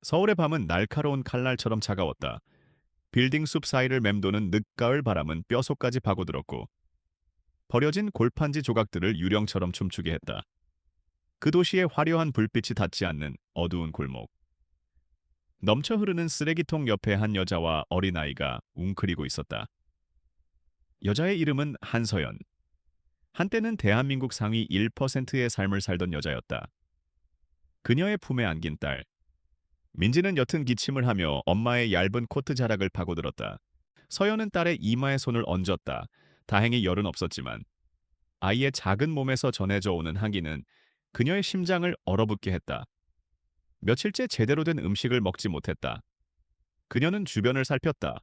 서울의 밤은 날카로운 칼날처럼 차가웠다. 빌딩 숲 사이를 맴도는 늦가을 바람은 뼛속까지 파고들었고 버려진 골판지 조각들을 유령처럼 춤추게 했다. 그 도시의 화려한 불빛이 닿지 않는 어두운 골목. 넘쳐 흐르는 쓰레기통 옆에 한 여자와 어린아이가 웅크리고 있었다. 여자의 이름은 한서연. 한때는 대한민국 상위 1%의 삶을 살던 여자였다. 그녀의 품에 안긴 딸. 민지는 옅은 기침을 하며 엄마의 얇은 코트 자락을 파고들었다. 서연은 딸의 이마에 손을 얹었다. 다행히 열은 없었지만 아이의 작은 몸에서 전해져 오는 향기는 그녀의 심장을 얼어붙게 했다. 며칠째 제대로 된 음식을 먹지 못했다. 그녀는 주변을 살폈다.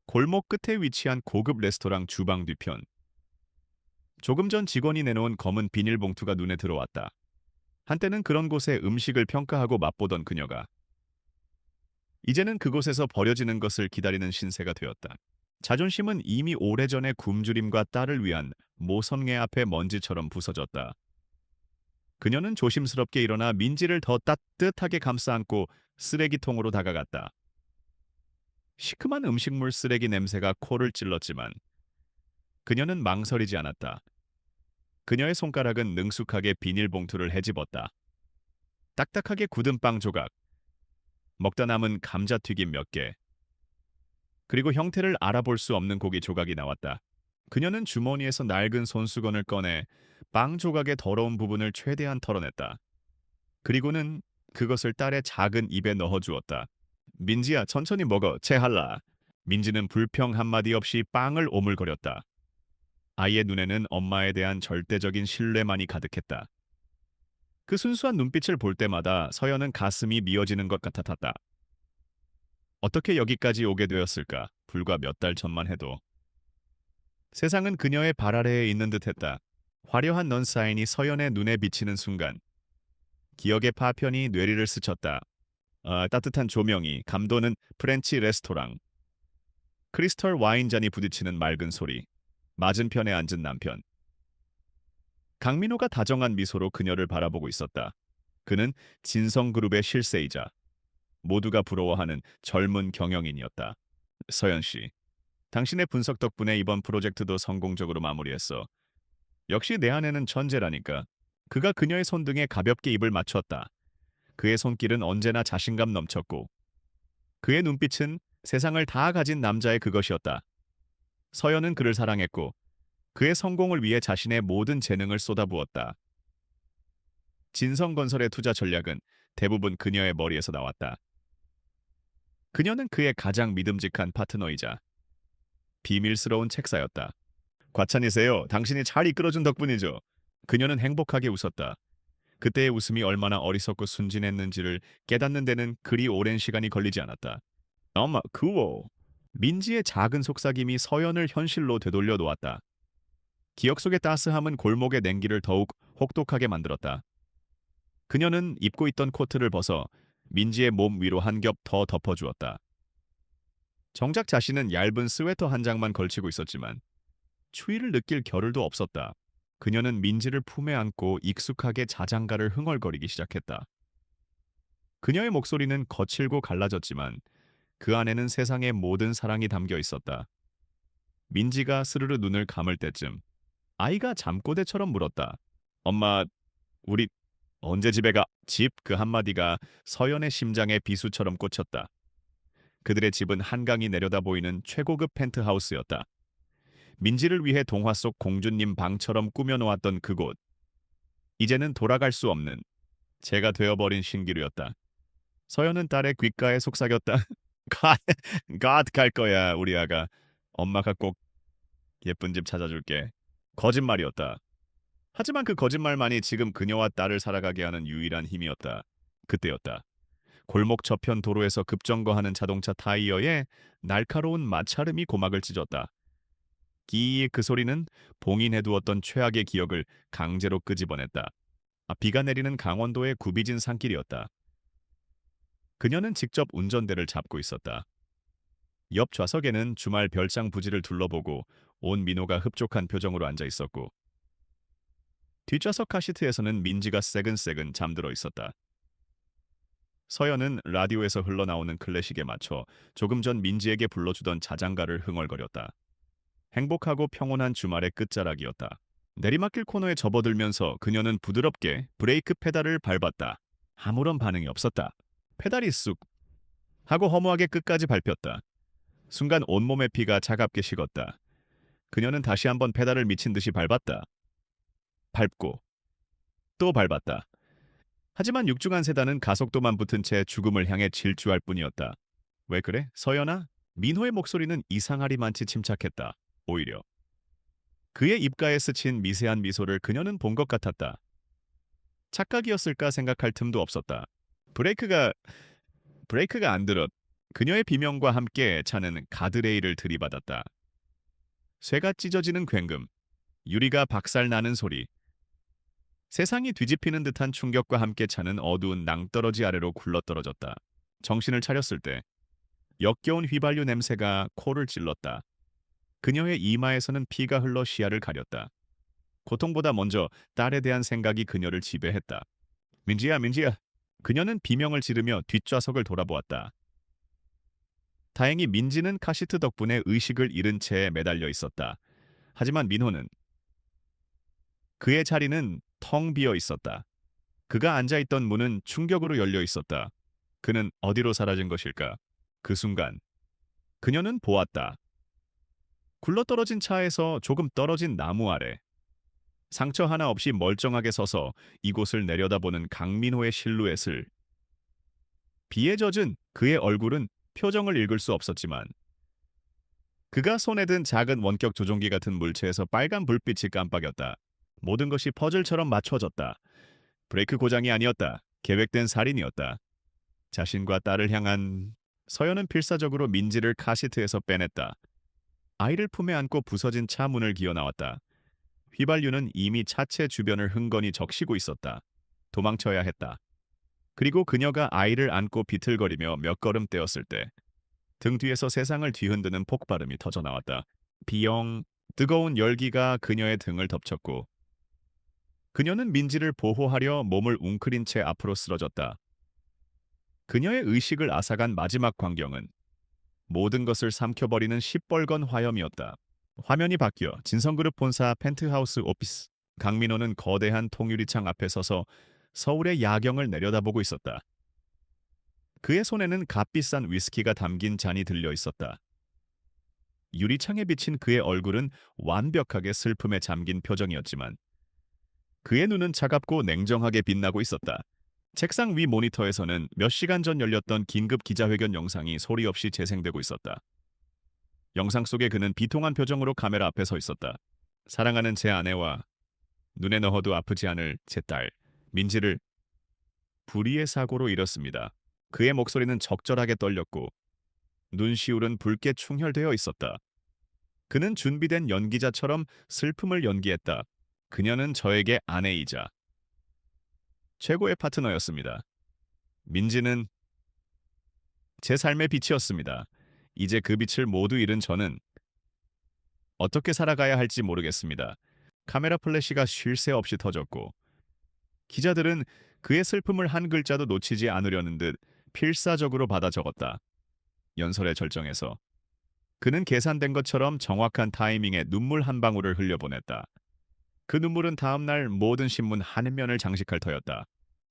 골목 끝에 위치한 고급 레스토랑 주방 뒤편. 조금 전 직원이 내놓은 검은 비닐봉투가 눈에 들어왔다. 한때는 그런 곳에 음식을 평가하고 맛보던 그녀가 이제는 그곳에서 버려지는 것을 기다리는 신세가 되었다. 자존심은 이미 오래전에 굶주림과 딸을 위한 모성애 앞에 먼지처럼 부서졌다. 그녀는 조심스럽게 일어나 민지를 더 따뜻하게 감싸 안고 쓰레기통으로 다가갔다. 시큼한 음식물 쓰레기 냄새가 코를 찔렀지만 그녀는 망설이지 않았다. 그녀의 손가락은 능숙하게 비닐봉투를 헤집었다. 딱딱하게 굳은 빵 조각, 먹다 남은 감자튀김 몇 개, 그리고 형태를 알아볼 수 없는 고기 조각이 나왔다. 그녀는 주머니에서 낡은 손수건을 꺼내 빵 조각의 더러운 부분을 최대한 털어냈다. 그리고는 그것을 딸의 작은 입에 넣어주었다. 민지야, 천천히 먹어, 체할라. 민지는 불평 한마디 없이 빵을 오물거렸다. 아이의 눈에는 엄마에 대한 절대적인 신뢰만이 가득했다. 그 순수한 눈빛을 볼 때마다 서연은 가슴이 미어지는 것 같았다. 어떻게 여기까지 오게 되었을까? 불과 몇 달 전만 해도. 세상은 그녀의 발 아래에 있는 듯했다. 화려한 넌사인이 서연의 눈에 비치는 순간 기억의 파편이 뇌리를 스쳤다. 따뜻한 조명이 감도는 프렌치 레스토랑. 크리스털 와인잔이 부딪히는 맑은 소리. 맞은편에 앉은 남편. 강민호가 다정한 미소로 그녀를 바라보고 있었다. 그는 진성그룹의 실세이자 모두가 부러워하는 젊은 경영인이었다. 서연 씨, 당신의 분석 덕분에 이번 프로젝트도 성공적으로 마무리했어. 역시 내 아내는 천재라니까. 그가 그녀의 손등에 가볍게 입을 맞췄다. 그의 손길은 언제나 자신감 넘쳤고 그의 눈빛은 세상을 다 가진 남자의 그것이었다. 서연은 그를 사랑했고 그의 성공을 위해 자신의 모든 재능을 쏟아부었다. 진성건설의 투자 전략은 대부분 그녀의 머리에서 나왔다. 그녀는 그의 가장 믿음직한 파트너이자 비밀스러운 책사였다. 과찬이세요. 당신이 잘 이끌어준 덕분이죠. 그녀는 행복하게 웃었다. 그때의 웃음이 얼마나 어리석고 순진했는지를 깨닫는 데는 그리 오랜 시간이 걸리지 않았다. 엄마, 그워. 민지의 작은 속삭임이 서연을 현실로 되돌려 놓았다. 기억 속의 따스함은 골목의 냉기를 더욱 혹독하게 만들었다. 그녀는 입고 있던 코트를 벗어 민지의 몸 위로 한 겹 더 덮어주었다. 정작 자신은 얇은 스웨터 한 장만 걸치고 있었지만 추위를 느낄 겨를도 없었다. 그녀는 민지를 품에 안고 익숙하게 자장가를 흥얼거리기 시작했다. 그녀의 목소리는 거칠고 갈라졌지만 그 안에는 세상의 모든 사랑이 담겨 있었다. 민지가 스르르 눈을 감을 때쯤 아이가 잠꼬대처럼 물었다. 엄마, 우리 언제 집에 가? 집 그 한마디가 서연의 심장에 비수처럼 꽂혔다. 그들의 집은 한강이 내려다 보이는 최고급 펜트하우스였다. 민지를 위해 동화 속 공주님 방처럼 꾸며놓았던 그곳. 이제는 돌아갈 수 없는 제가 되어버린 신기루였다. 서연은 딸의 귓가에 속삭였다. 가, 갈 거야, 우리 아가. 엄마가 꼭 예쁜 집 찾아줄게. 거짓말이었다. 하지만 그 거짓말만이 지금 그녀와 딸을 살아가게 하는 유일한 힘이었다. 그때였다. 골목 저편 도로에서 급정거하는 자동차 타이어에 날카로운 마찰음이 고막을 찢었다. 기이의 그 소리는 봉인해두었던 최악의 기억을 강제로 끄집어냈다. 비가 내리는 강원도의 구비진 산길이었다. 그녀는 직접 운전대를 잡고 있었다. 옆 좌석에는 주말 별장 부지를 둘러보고 온 민호가 흡족한 표정으로 앉아 있었고 뒷좌석 카시트에서는 민지가 새근새근 잠들어 있었다. 서연은 라디오에서 흘러나오는 클래식에 맞춰 조금 전 민지에게 불러주던 자장가를 흥얼거렸다. 행복하고 평온한 주말의 끝자락이었다. 내리막길 코너에 접어들면서 그녀는 부드럽게 브레이크 페달을 밟았다. 아무런 반응이 없었다. 페달이 쑥 하고 허무하게 끝까지 밟혔다. 순간 온몸의 피가 차갑게 식었다. 그녀는 다시 한번 페달을 미친 듯이 밟았다. 밟고 또 밟았다. 하지만 육중한 세단은 가속도만 붙은 채 죽음을 향해 질주할 뿐이었다. 왜 그래? 서연아? 민호의 목소리는 이상하리만치 침착했다. 오히려 그의 입가에 스친 미세한 미소를 그녀는 본 것 같았다. 착각이었을까 생각할 틈도 없었다. 브레이크가 브레이크가 안 들었. 그녀의 비명과 함께 차는 가드레일을 들이받았다. 쇠가 찢어지는 굉금, 유리가 박살나는 소리. 세상이 뒤집히는 듯한 충격과 함께 차는 어두운 낭떠러지 아래로 굴러떨어졌다. 정신을 차렸을 때 역겨운 휘발유 냄새가 코를 찔렀다. 그녀의 이마에서는 피가 흘러 시야를 가렸다. 고통보다 먼저 딸에 대한 생각이 그녀를 지배했다. 민지야, 민지야. 그녀는 비명을 지르며 뒷좌석을 돌아보았다. 다행히 민지는 카시트 덕분에 의식을 잃은 채 매달려 있었다. 하지만 민호는 그의 자리는 텅 비어 있었다. 그가 앉아있던 문은 충격으로 열려 있었다. 그는 어디로 사라진 것일까? 그 순간 그녀는 보았다. 굴러떨어진 차에서 조금 떨어진 나무 아래 상처 하나 없이 멀쩡하게 서서 이곳을 내려다보는 강민호의 실루엣을. 비에 젖은 그의 얼굴은 표정을 읽을 수 없었지만 그가 손에 든 작은 원격 조종기 같은 물체에서 빨간 불빛이 깜빡였다. 모든 것이 퍼즐처럼 맞춰졌다. 브레이크 고장이 아니었다. 계획된 살인이었다. 자신과 딸을 향한. 서연은 필사적으로 민지를 카시트에서 빼냈다. 아이를 품에 안고 부서진 차 문을 기어 나왔다. 휘발유는 이미 차체 주변을 흥건히 적시고 있었다. 도망쳐야 했다. 그리고 그녀가 아이를 안고 비틀거리며 몇 걸음 떼었을 때 등 뒤에서 세상을 뒤흔드는 폭발음이 터져 나왔다. 비영. 뜨거운 열기가 그녀의 등을 덮쳤고 그녀는 민지를 보호하려 몸을 웅크린 채 앞으로 쓰러졌다. 그녀의 의식을 앗아간 마지막 광경은 모든 것을 삼켜버리는 시뻘건 화염이었다. 화면이 바뀌어 진성그룹 본사 펜트하우스 오피스. 강민호는 거대한 통유리창 앞에 서서 서울의 야경을 내려다보고 있었다. 그의 손에는 값비싼 위스키가 담긴 잔이 들려 있었다. 유리창에 비친 그의 얼굴은 완벽하게 슬픔에 잠긴 표정이었지만 그의 눈은 차갑고 냉정하게 빛나고 있었다. 책상 위 모니터에서는 몇 시간 전 열렸던 긴급 기자회견 영상이 소리 없이 재생되고 있었다. 영상 속에 그는 비통한 표정으로 카메라 앞에 서 있었다. 사랑하는 제 아내와 눈에 넣어도 아프지 않을 제 딸, 민지를 불의의 사고로 잃었습니다. 그의 목소리는 적절하게 떨렸고 눈시울은 붉게 충혈되어 있었다. 그는 준비된 연기자처럼 슬픔을 연기했다. 그녀는 저에게 아내이자 최고의 파트너였습니다. 민지는 제 삶의 빛이었습니다. 이제 그 빛을 모두 잃은 저는 어떻게 살아가야 할지 모르겠습니다. 카메라 플래시가 쉴 새 없이 터졌고 기자들은 그의 슬픔을 한 글자도 놓치지 않으려는 듯 필사적으로 받아 적었다. 연설의 절정에서 그는 계산된 것처럼 정확한 타이밍에 눈물 한 방울을 흘려보냈다. 그 눈물은 다음날 모든 신문 한 면을 장식할 터였다.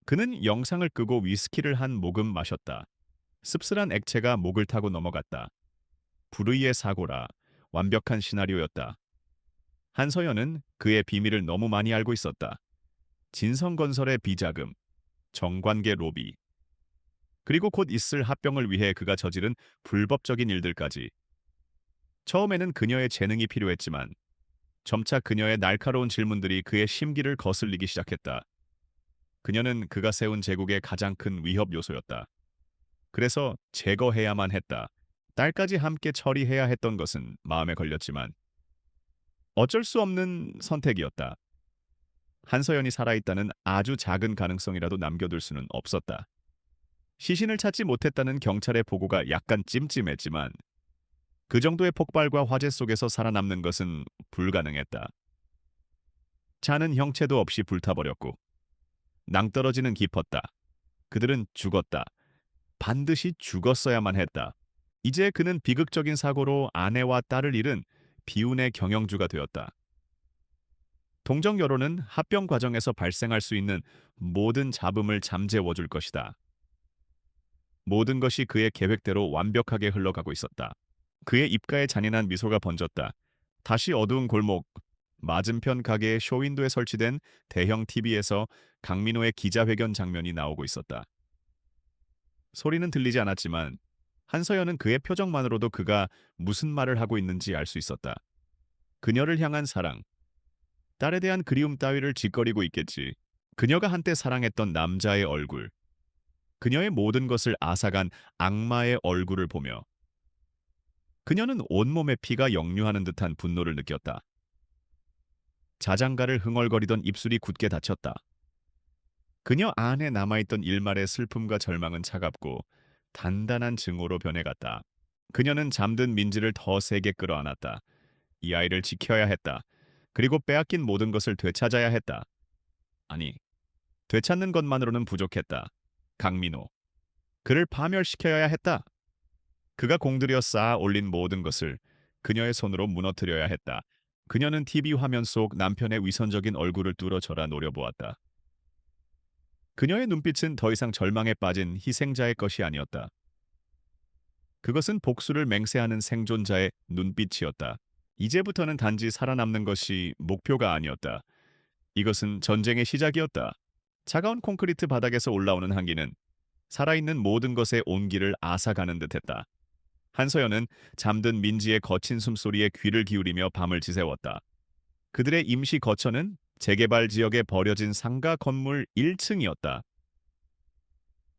그는 영상을 끄고 위스키를 한 모금 마셨다. 씁쓸한 액체가 목을 타고 넘어갔다. 불의의 사고라. 완벽한 시나리오였다. 한서연은 그의 비밀을 너무 많이 알고 있었다. 진성건설의 비자금, 정관계 로비, 그리고 곧 있을 합병을 위해 그가 저지른 불법적인 일들까지. 처음에는 그녀의 재능이 필요했지만 점차 그녀의 날카로운 질문들이 그의 심기를 거슬리기 시작했다. 그녀는 그가 세운 제국의 가장 큰 위협 요소였다. 그래서 제거해야만 했다. 딸까지 함께 처리해야 했던 것은 마음에 걸렸지만 어쩔 수 없는 선택이었다. 한서연이 살아있다는 아주 작은 가능성이라도 남겨둘 수는 없었다. 시신을 찾지 못했다는 경찰의 보고가 약간 찜찜했지만 그 정도의 폭발과 화재 속에서 살아남는 것은 불가능했다. 차는 형체도 없이 불타버렸고 낭떠러지는 깊었다. 그들은 죽었다. 반드시 죽었어야만 했다. 이제 그는 비극적인 사고로 아내와 딸을 잃은 비운의 경영주가 되었다. 동정 여론은 합병 과정에서 발생할 수 있는 모든 잡음을 잠재워 줄 것이다. 모든 것이 그의 계획대로 완벽하게 흘러가고 있었다. 그의 입가에 잔인한 미소가 번졌다. 다시 어두운 골목, 맞은편 가게의 쇼윈도에 설치된 대형 TV에서 강민호의 기자회견 장면이 나오고 있었다. 소리는 들리지 않았지만 한서연은 그의 표정만으로도 그가 무슨 말을 하고 있는지 알 수 있었다. 그녀를 향한 사랑, 딸에 대한 그리움 따위를 짓거리고 있겠지. 그녀가 한때 사랑했던 남자의 얼굴, 그녀의 모든 것을 앗아간 악마의 얼굴을 보며 그녀는 온몸에 피가 역류하는 듯한 분노를 느꼈다. 자장가를 흥얼거리던 입술이 굳게 닫혔다. 그녀 안에 남아있던 일말의 슬픔과 절망은 차갑고 단단한 증오로 변해갔다. 그녀는 잠든 민지를 더 세게 끌어안았다. 이 아이를 지켜야 했다. 그리고 빼앗긴 모든 것을 되찾아야 했다. 아니, 되찾는 것만으로는 부족했다. 강민호. 그를 파멸시켜야 했다. 그가 공들여 쌓아 올린 모든 것을 그녀의 손으로 무너뜨려야 했다. 그녀는 TV 화면 속 남편의 위선적인 얼굴을 뚫어져라 노려보았다. 그녀의 눈빛은 더 이상 절망에 빠진 희생자의 것이 아니었다. 그것은 복수를 맹세하는 생존자의 눈빛이었다. 이제부터는 단지 살아남는 것이 목표가 아니었다. 이것은 전쟁의 시작이었다. 차가운 콘크리트 바닥에서 올라오는 한기는 살아있는 모든 것의 온기를 앗아가는 듯했다. 한서연은 잠든 민지의 거친 숨소리에 귀를 기울이며 밤을 지새웠다. 그들의 임시 거처는 재개발 지역에 버려진 상가 건물 1층이었다.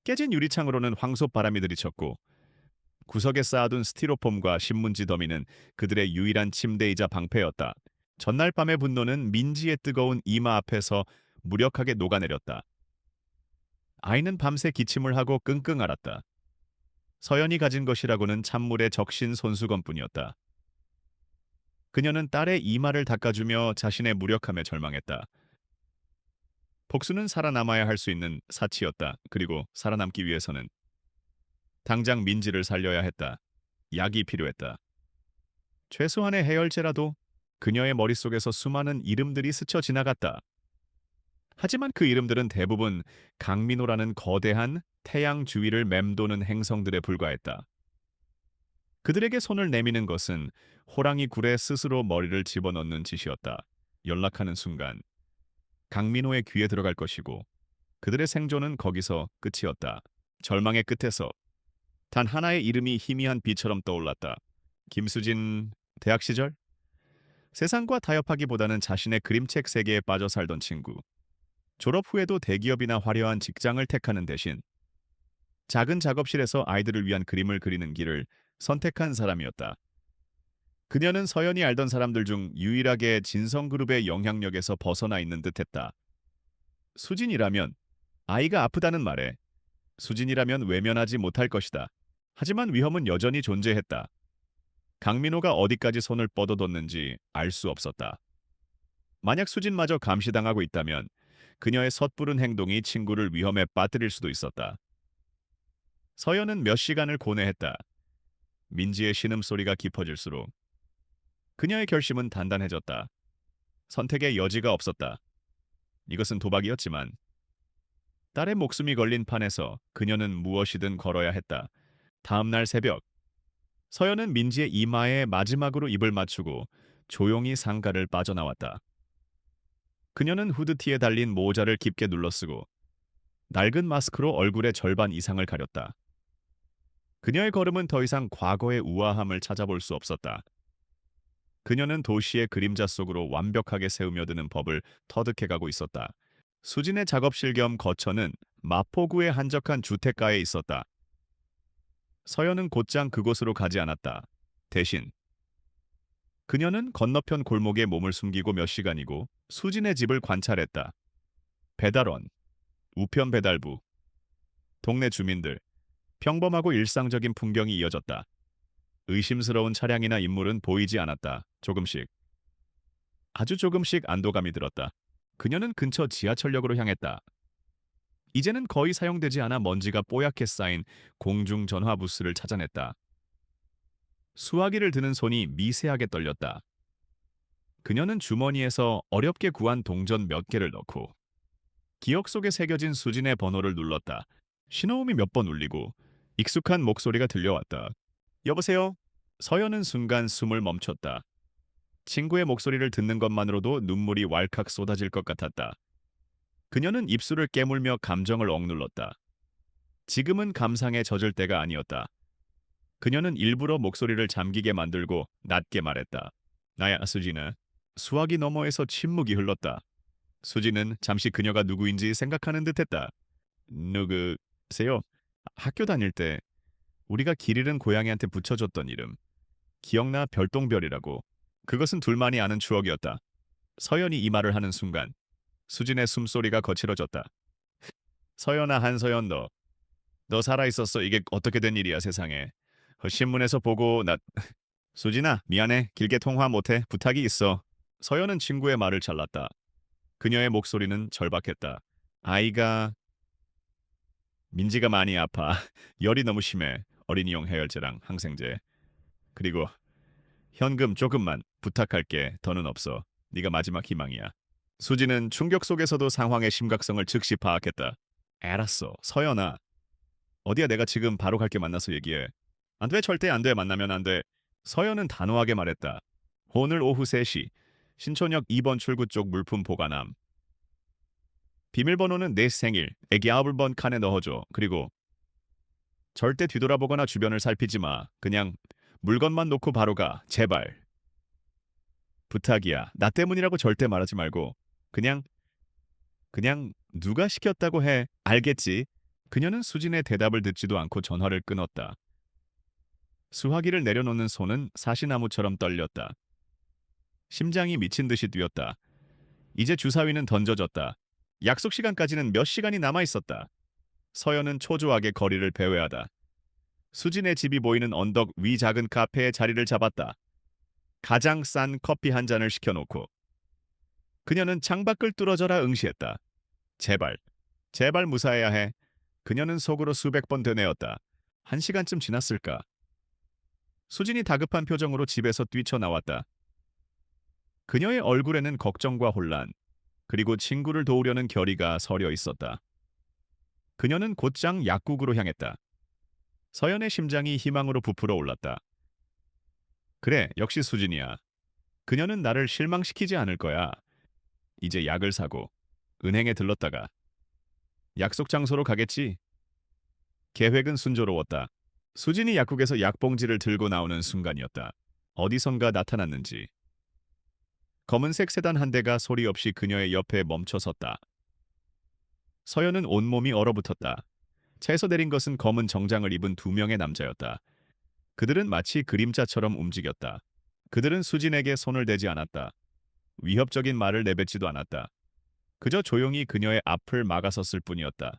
깨진 유리창으로는 황소바람이 들이쳤고 구석에 쌓아둔 스티로폼과 신문지 더미는 그들의 유일한 침대이자 방패였다. 전날 밤의 분노는 민지의 뜨거운 이마 앞에서 무력하게 녹아내렸다. 아이는 밤새 기침을 하고 끙끙 앓았다. 서연이 가진 것이라고는 찬물의 적신 손수건뿐이었다. 그녀는 딸의 이마를 닦아주며 자신의 무력함에 절망했다. 복수는 살아남아야 할 수 있는 사치였다. 그리고 살아남기 위해서는 당장 민지를 살려야 했다. 약이 필요했다. 최소한의 해열제라도. 그녀의 머릿속에서 수많은 이름들이 스쳐 지나갔다. 하지만 그 이름들은 대부분 강민호라는 거대한 태양 주위를 맴도는 행성들에 불과했다. 그들에게 손을 내미는 것은 호랑이 굴에 스스로 머리를 집어넣는 짓이었다. 연락하는 순간 강민호의 귀에 들어갈 것이고 그들의 생존은 거기서 끝이었다. 절망의 끝에서 단 하나의 이름이 희미한 빛처럼 떠올랐다. 김수진. 대학 시절? 세상과 타협하기보다는 자신의 그림책 세계에 빠져 살던 친구. 졸업 후에도 대기업이나 화려한 직장을 택하는 대신 작은 작업실에서 아이들을 위한 그림을 그리는 길을 선택한 사람이었다. 그녀는 서연이 알던 사람들 중 유일하게 진성그룹의 영향력에서 벗어나 있는 듯했다. 수진이라면 아이가 아프다는 말에 수진이라면 외면하지 못할 것이다. 하지만 위험은 여전히 존재했다. 강민호가 어디까지 손을 뻗어뒀는지 알 수 없었다. 만약 수진마저 감시당하고 있다면 그녀의 섣부른 행동이 친구를 위험에 빠뜨릴 수도 있었다. 서연은 몇 시간을 고뇌했다. 민지의 신음소리가 깊어질수록 그녀의 결심은 단단해졌다. 선택의 여지가 없었다. 이것은 도박이었지만 딸의 목숨이 걸린 판에서 그녀는 무엇이든 걸어야 했다. 다음 날 새벽 서연은 민지의 이마에 마지막으로 입을 맞추고 조용히 상가를 빠져나왔다. 그녀는 후드티에 달린 모자를 깊게 눌러쓰고 낡은 마스크로 얼굴의 절반 이상을 가렸다. 그녀의 걸음은 더 이상 과거의 우아함을 찾아볼 수 없었다. 그녀는 도시의 그림자 속으로 완벽하게 세우며드는 법을 터득해가고 있었다. 수진의 작업실 겸 거처는 마포구의 한적한 주택가에 있었다. 서연은 곧장 그곳으로 가지 않았다. 대신 그녀는 건너편 골목에 몸을 숨기고 몇 시간이고 수진의 집을 관찰했다. 배달원, 우편 배달부, 동네 주민들, 평범하고 일상적인 풍경이 이어졌다. 의심스러운 차량이나 인물은 보이지 않았다. 조금씩, 아주 조금씩 안도감이 들었다. 그녀는 근처 지하철역으로 향했다. 이제는 거의 사용되지 않아 먼지가 뽀얗게 쌓인 공중전화 부스를 찾아냈다. 수화기를 드는 손이 미세하게 떨렸다. 그녀는 주머니에서 어렵게 구한 동전 몇 개를 넣고 기억 속에 새겨진 수진의 번호를 눌렀다. 신호음이 몇 번 울리고 익숙한 목소리가 들려왔다. 여보세요? 서연은 순간 숨을 멈췄다. 친구의 목소리를 듣는 것만으로도 눈물이 왈칵 쏟아질 것 같았다. 그녀는 입술을 깨물며 감정을 억눌렀다. 지금은 감상에 젖을 때가 아니었다. 그녀는 일부러 목소리를 잠기게 만들고 낮게 말했다. 나야, 수진아. 수화기 너머에서 침묵이 흘렀다. 수지는 잠시 그녀가 누구인지 생각하는 듯했다. 누구세요? 학교 다닐 때 우리가 길 잃은 고양이한테 붙여줬던 이름. 기억나? 별똥별이라고. 그것은 둘만이 아는 추억이었다. 서연이 이 말을 하는 순간 수진의 숨소리가 거칠어졌다. 서연아, 한서연, 너 살아있었어. 이게 어떻게 된 일이야, 세상에. 신문에서 보고 수진아, 미안해. 길게 통화 못해. 부탁이 있어. 서연은 친구의 말을 잘랐다. 그녀의 목소리는 절박했다. 아이가 민지가 많이 아파. 열이 너무 심해. 어린이용 해열제랑 항생제. 그리고 현금 조금만 부탁할게. 더는 없어. 네가 마지막 희망이야. 수지는 충격 속에서도 상황의 심각성을 즉시 파악했다. 알았어. 서연아. 어디야, 내가 지금 바로 갈게. 만나서 얘기해. 안 돼. 절대 안 돼. 만나면 안 돼. 서연은 단호하게 말했다. 오늘 오후 3시. 신촌역 2번 출구 쪽 물품 보관함. 비밀번호는 내 생일, 애기 9번 칸에 넣어줘. 그리고 절대 뒤돌아보거나 주변을 살피지 마. 그냥 물건만 놓고 바로 가. 제발. 부탁이야. 나 때문이라고 절대 말하지 말고. 그냥 누가 시켰다고 해. 알겠지? 그녀는 수진의 대답을 듣지도 않고 전화를 끊었다. 수화기를 내려놓는 손은 사시나무처럼 떨렸다. 심장이 미친 듯이 뛰었다. 이제 주사위는 던져졌다. 약속 시간까지는 몇 시간이 남아 있었다. 서연은 초조하게 거리를 배회하다. 수진의 집이 보이는 언덕 위 작은 카페에 자리를 잡았다. 가장 싼 커피 한 잔을 시켜놓고 그녀는 창밖을 뚫어져라 응시했다. 제발, 제발 무사해야 해. 그녀는 속으로 수백 번 되뇌었다. 1시간쯤 지났을까? 수진이 다급한 표정으로 집에서 뛰쳐나왔다. 그녀의 얼굴에는 걱정과 혼란, 그리고 친구를 도우려는 결의가 서려 있었다. 그녀는 곧장 약국으로 향했다. 서연의 심장이 희망으로 부풀어 올랐다. 그래, 역시 수진이야. 그녀는 나를 실망시키지 않을 거야. 이제 약을 사고 은행에 들렀다가 약속 장소로 가겠지. 계획은 순조로웠다. 수진이 약국에서 약봉지를 들고 나오는 순간이었다. 어디선가 나타났는지. 검은색 세단 한 대가 소리 없이 그녀의 옆에 멈춰섰다. 서연은 온몸이 얼어붙었다. 차에서 내린 것은 검은 정장을 입은 2명의 남자였다. 그들은 마치 그림자처럼 움직였다. 그들은 수진에게 손을 대지 않았다. 위협적인 말을 내뱉지도 않았다. 그저 조용히 그녀의 앞을 막아섰을 뿐이었다.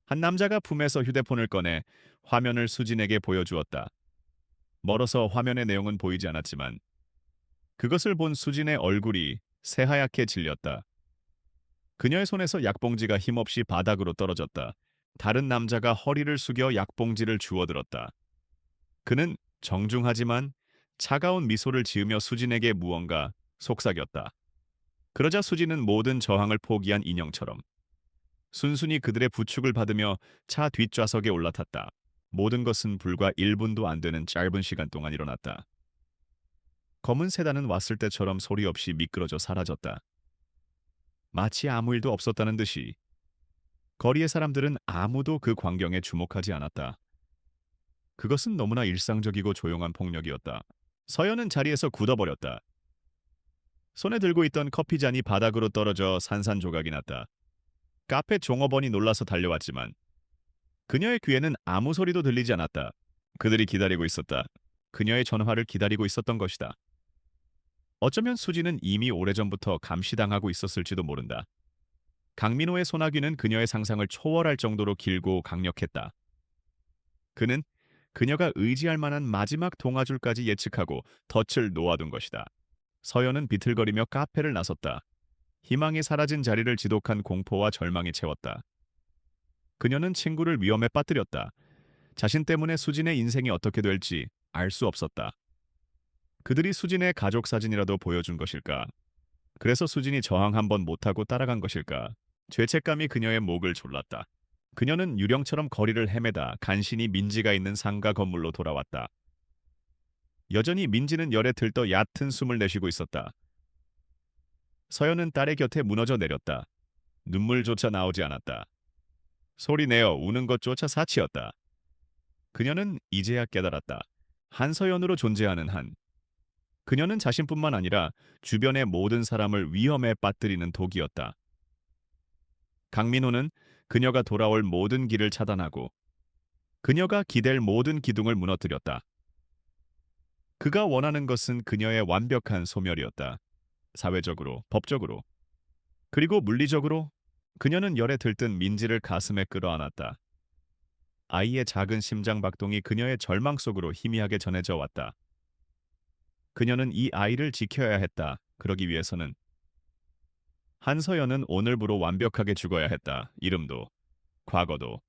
한 남자가 품에서 휴대폰을 꺼내 화면을 수진에게 보여주었다. 멀어서 화면의 내용은 보이지 않았지만 그것을 본 수진의 얼굴이 새하얗게 질렸다. 그녀의 손에서 약봉지가 힘없이 바닥으로 떨어졌다. 다른 남자가 허리를 숙여 약봉지를 주워들었다. 그는 정중하지만 차가운 미소를 지으며 수진에게 무언가 속삭였다. 그러자 수진은 모든 저항을 포기한 인형처럼 순순히 그들의 부축을 받으며 차 뒷좌석에 올라탔다. 모든 것은 불과 1분도 안 되는 짧은 시간 동안 일어났다. 검은 세단은 왔을 때처럼 소리 없이 미끄러져 사라졌다. 마치 아무 일도 없었다는 듯이 거리의 사람들은 아무도 그 광경에 주목하지 않았다. 그것은 너무나 일상적이고 조용한 폭력이었다. 서연은 자리에서 굳어버렸다. 손에 들고 있던 커피잔이 바닥으로 떨어져 산산조각이 났다. 카페 종업원이 놀라서 달려왔지만 그녀의 귀에는 아무 소리도 들리지 않았다. 그들이 기다리고 있었다. 그녀의 전화를 기다리고 있었던 것이다. 어쩌면 수지는 이미 오래전부터 감시당하고 있었을지도 모른다. 강민호의 소나귀는 그녀의 상상을 초월할 정도로 길고 강력했다. 그는 그녀가 의지할 만한 마지막 동아줄까지 예측하고 덫을 놓아둔 것이다. 서연은 비틀거리며 카페를 나섰다. 희망이 사라진 자리를 지독한 공포와 절망이 채웠다. 그녀는 친구를 위험에 빠뜨렸다. 자신 때문에 수진의 인생이 어떻게 될지 알 수 없었다. 그들이 수진의 가족 사진이라도 보여준 것일까? 그래서 수진이 저항 한번 못하고 따라간 것일까? 죄책감이 그녀의 목을 졸랐다. 그녀는 유령처럼 거리를 헤매다 간신히 민지가 있는 상가 건물로 돌아왔다. 여전히 민지는 열에 들떠 얕은 숨을 내쉬고 있었다. 서연은 딸의 곁에 무너져 내렸다. 눈물조차 나오지 않았다. 소리 내어 우는 것조차 사치였다. 그녀는 이제야 깨달았다. 한서연으로 존재하는 한. 그녀는 자신뿐만 아니라 주변의 모든 사람을 위험에 빠뜨리는 독이었다. 강민호는 그녀가 돌아올 모든 길을 차단하고 그녀가 기댈 모든 기둥을 무너뜨렸다. 그가 원하는 것은 그녀의 완벽한 소멸이었다. 사회적으로, 법적으로, 그리고 물리적으로 그녀는 열에 들뜬 민지를 가슴에 끌어안았다. 아이의 작은 심장 박동이 그녀의 절망 속으로 희미하게 전해져 왔다. 그녀는 이 아이를 지켜야 했다. 그러기 위해서는 한서연은 오늘부로 완벽하게 죽어야 했다. 이름도, 과거도,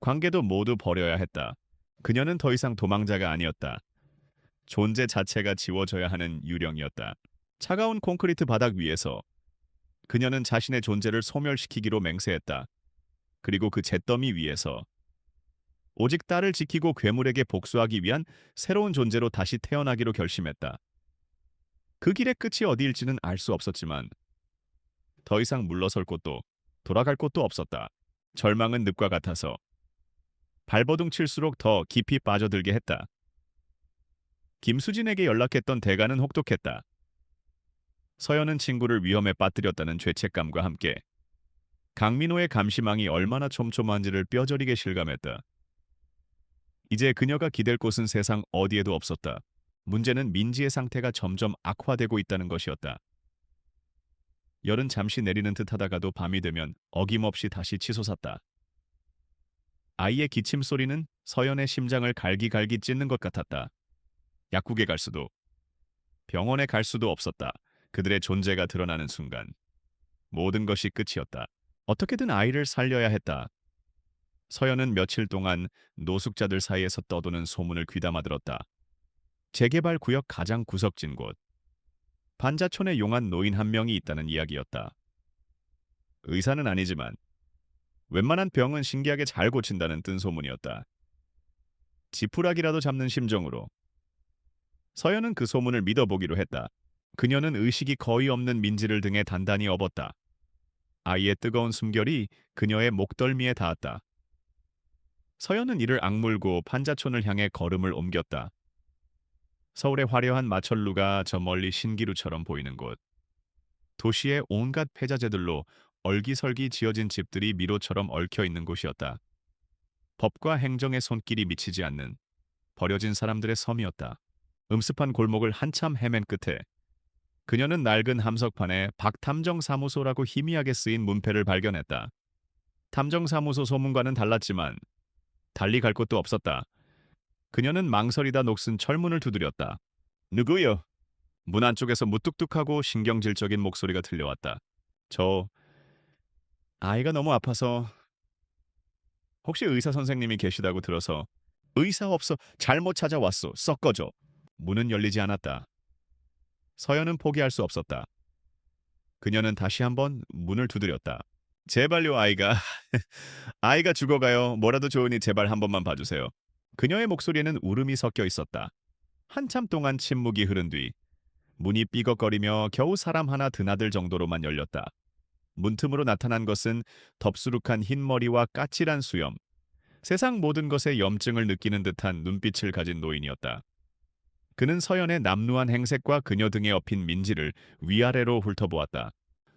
관계도 모두 버려야 했다. 그녀는 더 이상 도망자가 아니었다. 존재 자체가 지워져야 하는 유령이었다. 차가운 콘크리트 바닥 위에서 그녀는 자신의 존재를 소멸시키기로 맹세했다. 그리고 그 잿더미 위에서 오직 딸을 지키고 괴물에게 복수하기 위한 새로운 존재로 다시 태어나기로 결심했다. 그 길의 끝이 어디일지는 알 수 없었지만 더 이상 물러설 곳도 돌아갈 곳도 없었다. 절망은 늪과 같아서 발버둥 칠수록 더 깊이 빠져들게 했다. 김수진에게 연락했던 대가는 혹독했다. 서연은 친구를 위험에 빠뜨렸다는 죄책감과 함께 강민호의 감시망이 얼마나 촘촘한지를 뼈저리게 실감했다. 이제 그녀가 기댈 곳은 세상 어디에도 없었다. 문제는 민지의 상태가 점점 악화되고 있다는 것이었다. 열은 잠시 내리는 듯 하다가도 밤이 되면 어김없이 다시 치솟았다. 아이의 기침 소리는 서연의 심장을 갈기갈기 찢는 것 같았다. 약국에 갈 수도, 병원에 갈 수도 없었다. 그들의 존재가 드러나는 순간 모든 것이 끝이었다. 어떻게든 아이를 살려야 했다. 서연은 며칠 동안 노숙자들 사이에서 떠도는 소문을 귀담아 들었다. 재개발 구역 가장 구석진 곳. 반자촌에 용한 노인 한 명이 있다는 이야기였다. 의사는 아니지만 웬만한 병은 신기하게 잘 고친다는 뜬소문이었다. 지푸라기라도 잡는 심정으로 서연은 그 소문을 믿어보기로 했다. 그녀는 의식이 거의 없는 민지를 등에 단단히 업었다. 아이의 뜨거운 숨결이 그녀의 목덜미에 닿았다. 서연은 이를 악물고 판자촌을 향해 걸음을 옮겼다. 서울의 화려한 마천루가 저 멀리 신기루처럼 보이는 곳. 도시의 온갖 폐자재들로 얼기설기 지어진 집들이 미로처럼 얽혀 있는 곳이었다. 법과 행정의 손길이 미치지 않는 버려진 사람들의 섬이었다. 음습한 골목을 한참 헤맨 끝에 그녀는 낡은 함석판에 박탐정사무소라고 희미하게 쓰인 문패를 발견했다. 탐정사무소 소문과는 달랐지만 달리 갈 곳도 없었다. 그녀는 망설이다 녹슨 철문을 두드렸다. 누구요? 문 안쪽에서 무뚝뚝하고 신경질적인 목소리가 들려왔다. 저 아이가 너무 아파서 혹시 의사 선생님이 계시다고 들어서 의사 없어 잘못 찾아왔소. 썩 꺼져. 문은 열리지 않았다. 서연은 포기할 수 없었다. 그녀는 다시 한번 문을 두드렸다. 제발요 아이가. 아이가 죽어가요. 뭐라도 좋으니 제발 한 번만 봐주세요. 그녀의 목소리에는 울음이 섞여 있었다. 한참 동안 침묵이 흐른 뒤 문이 삐걱거리며 겨우 사람 하나 드나들 정도로만 열렸다. 문틈으로 나타난 것은 덥수룩한 흰머리와 까칠한 수염, 세상 모든 것에 염증을 느끼는 듯한 눈빛을 가진 노인이었다. 그는 서연의 남루한 행색과 그녀 등에 엎인 민지를 위아래로 훑어보았다.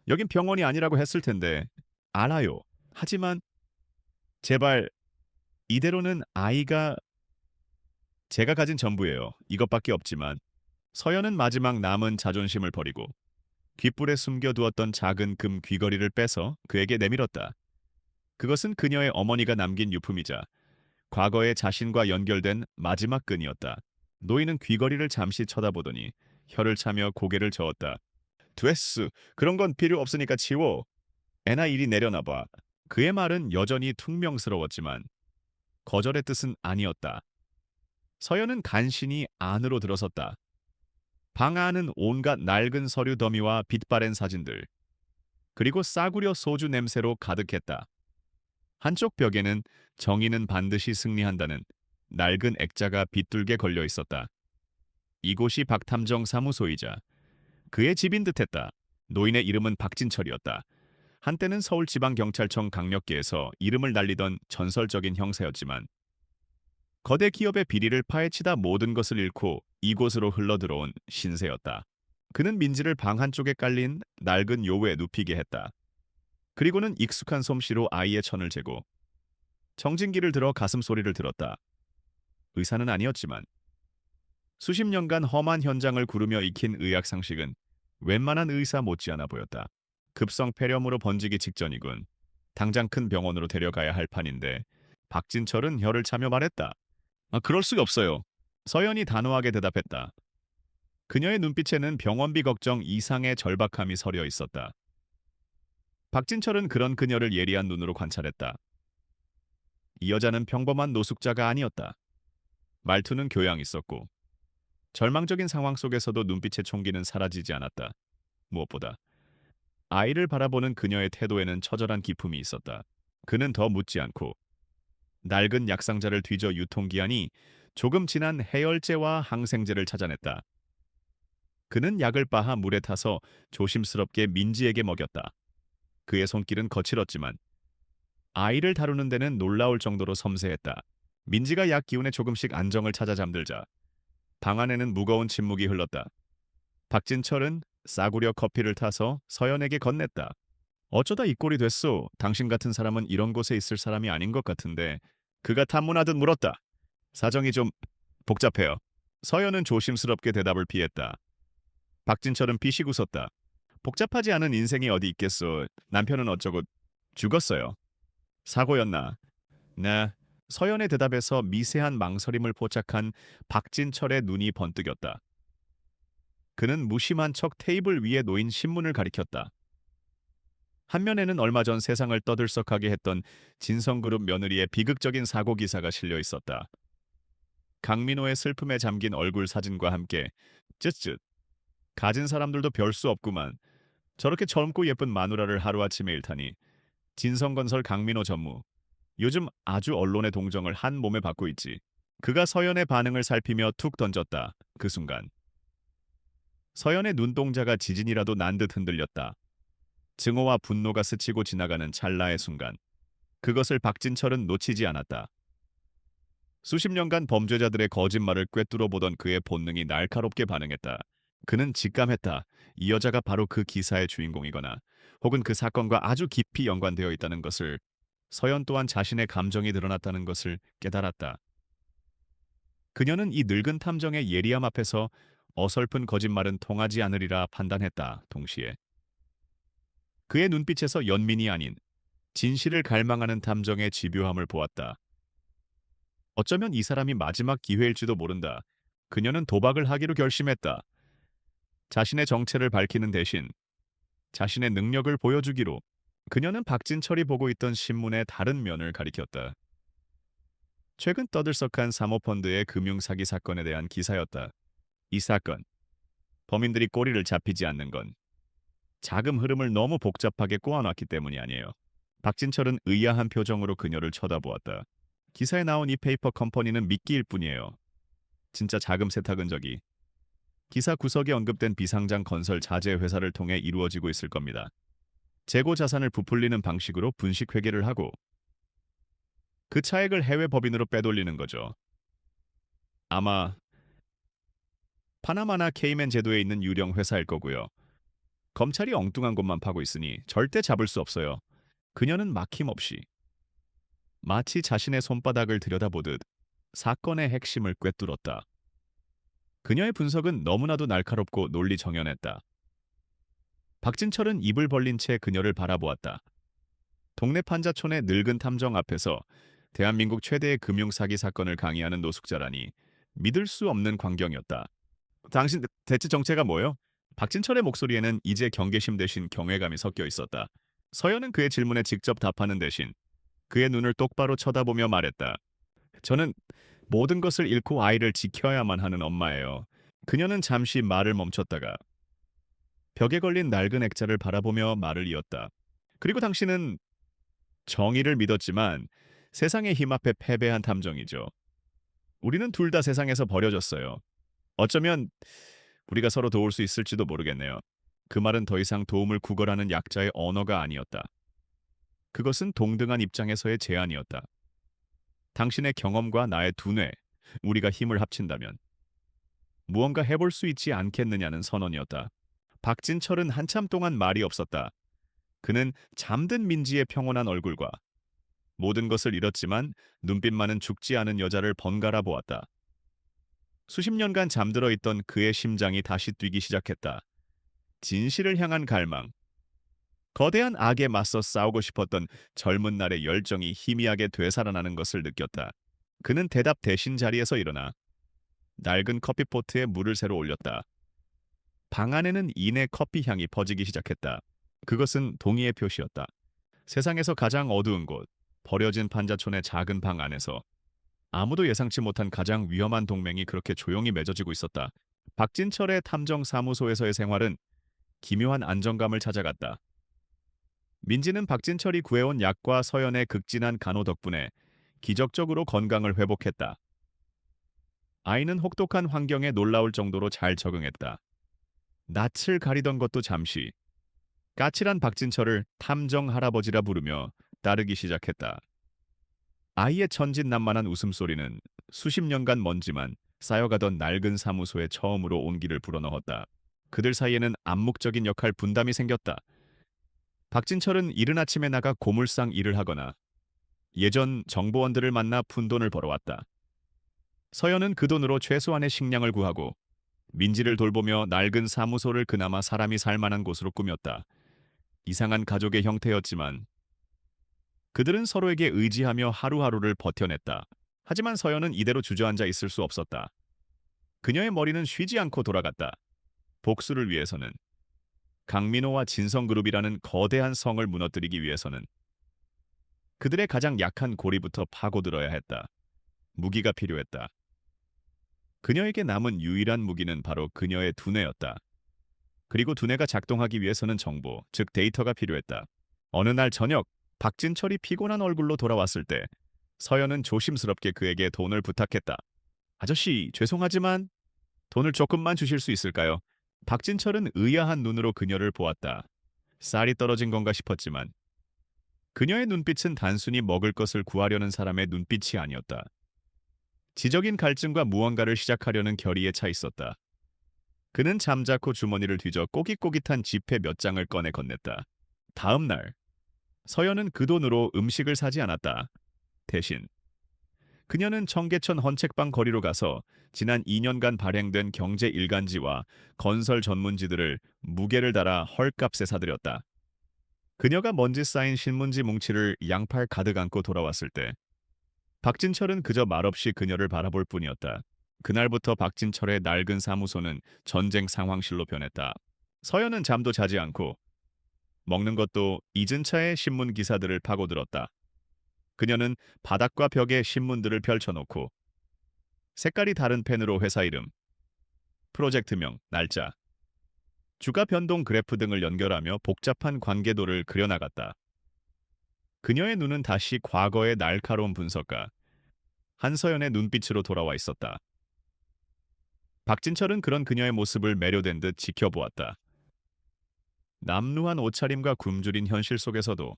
여긴 병원이 아니라고 했을 텐데. 알아요. 하지만 제발 이대로는 아이가 제가 가진 전부예요. 이것밖에 없지만 서연은 마지막 남은 자존심을 버리고 귓불에 숨겨두었던 작은 금 귀걸이를 빼서 그에게 내밀었다. 그것은 그녀의 어머니가 남긴 유품이자 과거의 자신과 연결된 마지막 끈이었다. 노인은 귀걸이를 잠시 쳐다보더니 혀를 차며 고개를 저었다. 됐어. 그런 건 필요 없으니까 치워. 애나 이리 내려놔봐. 그의 말은 여전히 퉁명스러웠지만 거절의 뜻은 아니었다. 서연은 간신히 안으로 들어섰다. 방 안은 온갖 낡은 서류 더미와 빛바랜 사진들, 그리고 싸구려 소주 냄새로 가득했다. 한쪽 벽에는 정의는 반드시 승리한다는 낡은 액자가 빗둘게 걸려 있었다. 이곳이 박탐정 사무소이자 그의 집인 듯했다. 노인의 이름은 박진철이었다. 한때는 서울지방경찰청 강력계에서 이름을 날리던 전설적인 형사였지만 거대 기업의 비리를 파헤치다 모든 것을 잃고 이곳으로 흘러들어온 신세였다. 그는 민지를 방 한쪽에 깔린 낡은 요괴에 눕히게 했다. 그리고는 익숙한 솜씨로 아이의 천을 재고 청진기를 들어 가슴 소리를 들었다. 의사는 아니었지만 수십 년간 험한 현장을 구르며 익힌 의학 상식은 웬만한 의사 못지않아 보였다. 급성 폐렴으로 번지기 직전이군. 당장 큰 병원으로 데려가야 할 판인데 박진철은 혀를 차며 말했다. 그럴 수가 없어요. 서연이 단호하게 대답했다. 그녀의 눈빛에는 병원비 걱정 이상의 절박함이 서려 있었다. 박진철은 그런 그녀를 예리한 눈으로 관찰했다. 이 여자는 평범한 노숙자가 아니었다. 말투는 교양 있었고 절망적인 상황 속에서도 눈빛의 총기는 사라지지 않았다. 무엇보다 아이를 바라보는 그녀의 태도에는 처절한 기품이 있었다. 그는 더 묻지 않고 낡은 약상자를 뒤져 유통기한이 조금 지난 해열제와 항생제를 찾아냈다. 그는 약을 빻아 물에 타서 조심스럽게 민지에게 먹였다. 그의 손길은 거칠었지만 아이를 다루는 데는 놀라울 정도로 섬세했다. 민지가 약 기운에 조금씩 안정을 찾아 잠들자 방 안에는 무거운 침묵이 흘렀다. 박진철은 싸구려 커피를 타서 서연에게 건넸다. 어쩌다 이 꼴이 됐소? 당신 같은 사람은 이런 곳에 있을 사람이 아닌 것 같은데. 그가 탐문하듯 물었다. 사정이 좀 복잡해요. 서연은 조심스럽게 대답을 피했다. 박진철은 피식 웃었다. 복잡하지 않은 인생이 어디 있겠소. 남편은 어쩌고 죽었어요. 사고였나? 네. 서연의 대답에서 미세한 망설임을 포착한 박진철의 눈이 번뜩였다. 그는 무심한 척 테이블 위에 놓인 신문을 가리켰다. 한 면에는 얼마 전 세상을 떠들썩하게 했던 진성그룹 며느리의 비극적인 사고 기사가 실려 있었다. 강민호의 슬픔에 잠긴 얼굴 사진과 함께 쯧쯧. 가진 사람들도 별 수 없구만. 저렇게 젊고 예쁜 마누라를 하루아침에 잃다니. 진성건설 강민호 전무. 요즘 아주 언론의 동정을 한 몸에 받고 있지. 그가 서연의 반응을 살피며 툭 던졌다. 그 순간 서연의 눈동자가 지진이라도 난 듯 흔들렸다. 증오와 분노가 스치고 지나가는 찰나의 순간 그것을 박진철은 놓치지 않았다. 수십 년간 범죄자들의 거짓말을 꿰뚫어 보던 그의 본능이 날카롭게 반응했다. 그는 직감했다. 이 여자가 바로 그 기사의 주인공이거나 혹은 그 사건과 아주 깊이 연관되어 있다는 것을. 서연 또한 자신의 감정이 드러났다는 것을 깨달았다. 그녀는 이 늙은 탐정의 예리함 앞에서 어설픈 거짓말은 통하지 않으리라 판단했다. 동시에 그의 눈빛에서 연민이 아닌 진실을 갈망하는 탐정의 집요함을 보았다. 어쩌면 이 사람이 마지막 기회일지도 모른다. 그녀는 도박을 하기로 결심했다. 자신의 정체를 밝히는 대신 자신의 능력을 보여주기로. 그녀는 박진철이 보고 있던 신문의 다른 면을 가리켰다. 최근 떠들썩한 사모펀드의 금융사기 사건에 대한 기사였다. 이 사건, 범인들이 꼬리를 잡히지 않는 건 자금 흐름을 너무 복잡하게 꼬아놨기 때문이 아니에요. 박진철은 의아한 표정으로 그녀를 쳐다보았다. 기사에 나온 이 페이퍼 컴퍼니는 미끼일 뿐이에요. 진짜 자금 세탁은 저기 기사 구석에 언급된 비상장 건설 자재 회사를 통해 이루어지고 있을 겁니다. 재고 자산을 부풀리는 방식으로 분식 회계를 하고 그 차액을 해외 법인으로 빼돌리는 거죠. 아마 파나마나 케이맨 제도에 있는 유령 회사일 거고요. 검찰이 엉뚱한 것만 파고 있으니 절대 잡을 수 없어요. 그녀는 막힘없이 마치 자신의 손바닥을 들여다보듯 사건의 핵심을 꿰뚫었다. 그녀의 분석은 너무나도 날카롭고 논리 정연했다. 박진철은 입을 벌린 채 그녀를 바라보았다. 동네 판자촌의 늙은 탐정 앞에서 대한민국 최대의 금융사기 사건을 강의하는 노숙자라니 믿을 수 없는 광경이었다. 당신 대체 정체가 뭐요? 박진철의 목소리에는 이제 경계심 대신 경외감이 섞여 있었다. 서연은 그의 질문에 직접 답하는 대신 그의 눈을 똑바로 쳐다보며 말했다. 저는 모든 것을 잃고 아이를 지켜야만 하는 엄마예요. 그녀는 잠시 말을 멈췄다가 벽에 걸린 낡은 액자를 바라보며 말을 이었다. 그리고 당신은 정의를 믿었지만 세상의 힘 앞에 패배한 탐정이죠. 우리는 둘 다 세상에서 버려졌어요. 어쩌면 우리가 서로 도울 수 있을지도 모르겠네요. 그 말은 더 이상 도움을 구걸하는 약자의 언어가 아니었다. 그것은 동등한 입장에서의 제안이었다. 당신의 경험과 나의 두뇌, 우리가 힘을 합친다면 무언가 해볼 수 있지 않겠느냐는 선언이었다. 박진철은 한참 동안 말이 없었다. 그는 잠든 민지의 평온한 얼굴과 모든 것을 잃었지만 눈빛만은 죽지 않은 여자를 번갈아 보았다. 수십 년간 잠들어 있던 그의 심장이 다시 뛰기 시작했다. 진실을 향한 갈망, 거대한 악에 맞서 싸우고 싶었던 젊은 날의 열정이 희미하게 되살아나는 것을 느꼈다. 그는 대답 대신 자리에서 일어나 낡은 커피포트에 물을 새로 올렸다. 방 안에는 이내 커피 향이 퍼지기 시작했다. 그것은 동의의 표시였다. 세상에서 가장 어두운 곳, 버려진 판자촌의 작은 방 안에서 아무도 예상치 못한 가장 위험한 동맹이 그렇게 조용히 맺어지고 있었다. 박진철의 탐정사무소에서의 생활은 기묘한 안정감을 찾아갔다. 민지는 박진철이 구해온 약과 서연의 극진한 간호 덕분에 기적적으로 건강을 회복했다. 아이는 혹독한 환경에 놀라울 정도로 잘 적응했다. 낯을 가리던 것도 잠시 까칠한 박진철을 탐정 할아버지라 부르며 따르기 시작했다. 아이의 천진난만한 웃음소리는 수십 년간 먼지만 쌓여가던 낡은 사무소에 처음으로 온기를 불어넣었다. 그들 사이에는 암묵적인 역할 분담이 생겼다. 박진철은 이른 아침에 나가 고물상 일을 하거나 예전 정보원들을 만나 푼돈을 벌어왔다. 서연은 그 돈으로 최소한의 식량을 구하고 민지를 돌보며 낡은 사무소를 그나마 사람이 살 만한 곳으로 꾸몄다. 이상한 가족의 형태였지만 그들은 서로에게 의지하며 하루하루를 버텨냈다. 하지만 서연은 이대로 주저앉아 있을 수 없었다. 그녀의 머리는 쉬지 않고 돌아갔다. 복수를 위해서는, 강민호와 진성그룹이라는 거대한 성을 무너뜨리기 위해서는 그들의 가장 약한 고리부터 파고들어야 했다. 무기가 필요했다. 그녀에게 남은 유일한 무기는 바로 그녀의 두뇌였다. 그리고 두뇌가 작동하기 위해서는 정보, 즉 데이터가 필요했다. 어느 날 저녁, 박진철이 피곤한 얼굴로 돌아왔을 때 서연은 조심스럽게 그에게 돈을 부탁했다. 아저씨, 죄송하지만 돈을 조금만 주실 수 있을까요? 박진철은 의아한 눈으로 그녀를 보았다. 쌀이 떨어진 건가 싶었지만 그녀의 눈빛은 단순히 먹을 것을 구하려는 사람의 눈빛이 아니었다. 지적인 갈증과 무언가를 시작하려는 결의에 차 있었다. 그는 잠자코 주머니를 뒤져 꼬깃꼬깃한 지폐 몇 장을 꺼내 건넸다. 다음 날, 서연은 그 돈으로 음식을 사지 않았다. 대신 그녀는 청계천 헌책방 거리로 가서 지난 2년간 발행된 경제 일간지와 건설 전문지들을 무게를 달아 헐값에 사들였다. 그녀가 먼지 쌓인 신문지 뭉치를 양팔 가득 안고 돌아왔을 때 박진철은 그저 말없이 그녀를 바라볼 뿐이었다. 그날부터 박진철의 낡은 사무소는 전쟁 상황실로 변했다. 서연은 잠도 자지 않고 먹는 것도 잊은 차에 신문 기사들을 파고들었다. 그녀는 바닥과 벽에 신문들을 펼쳐놓고 색깔이 다른 펜으로 회사 이름, 프로젝트명, 날짜, 주가 변동 그래프 등을 연결하며 복잡한 관계도를 그려나갔다. 그녀의 눈은 다시 과거의 날카로운 분석가 한서연의 눈빛으로 돌아와 있었다. 박진철은 그런 그녀의 모습을 매료된 듯 지켜보았다. 남루한 옷차림과 굶주린 현실 속에서도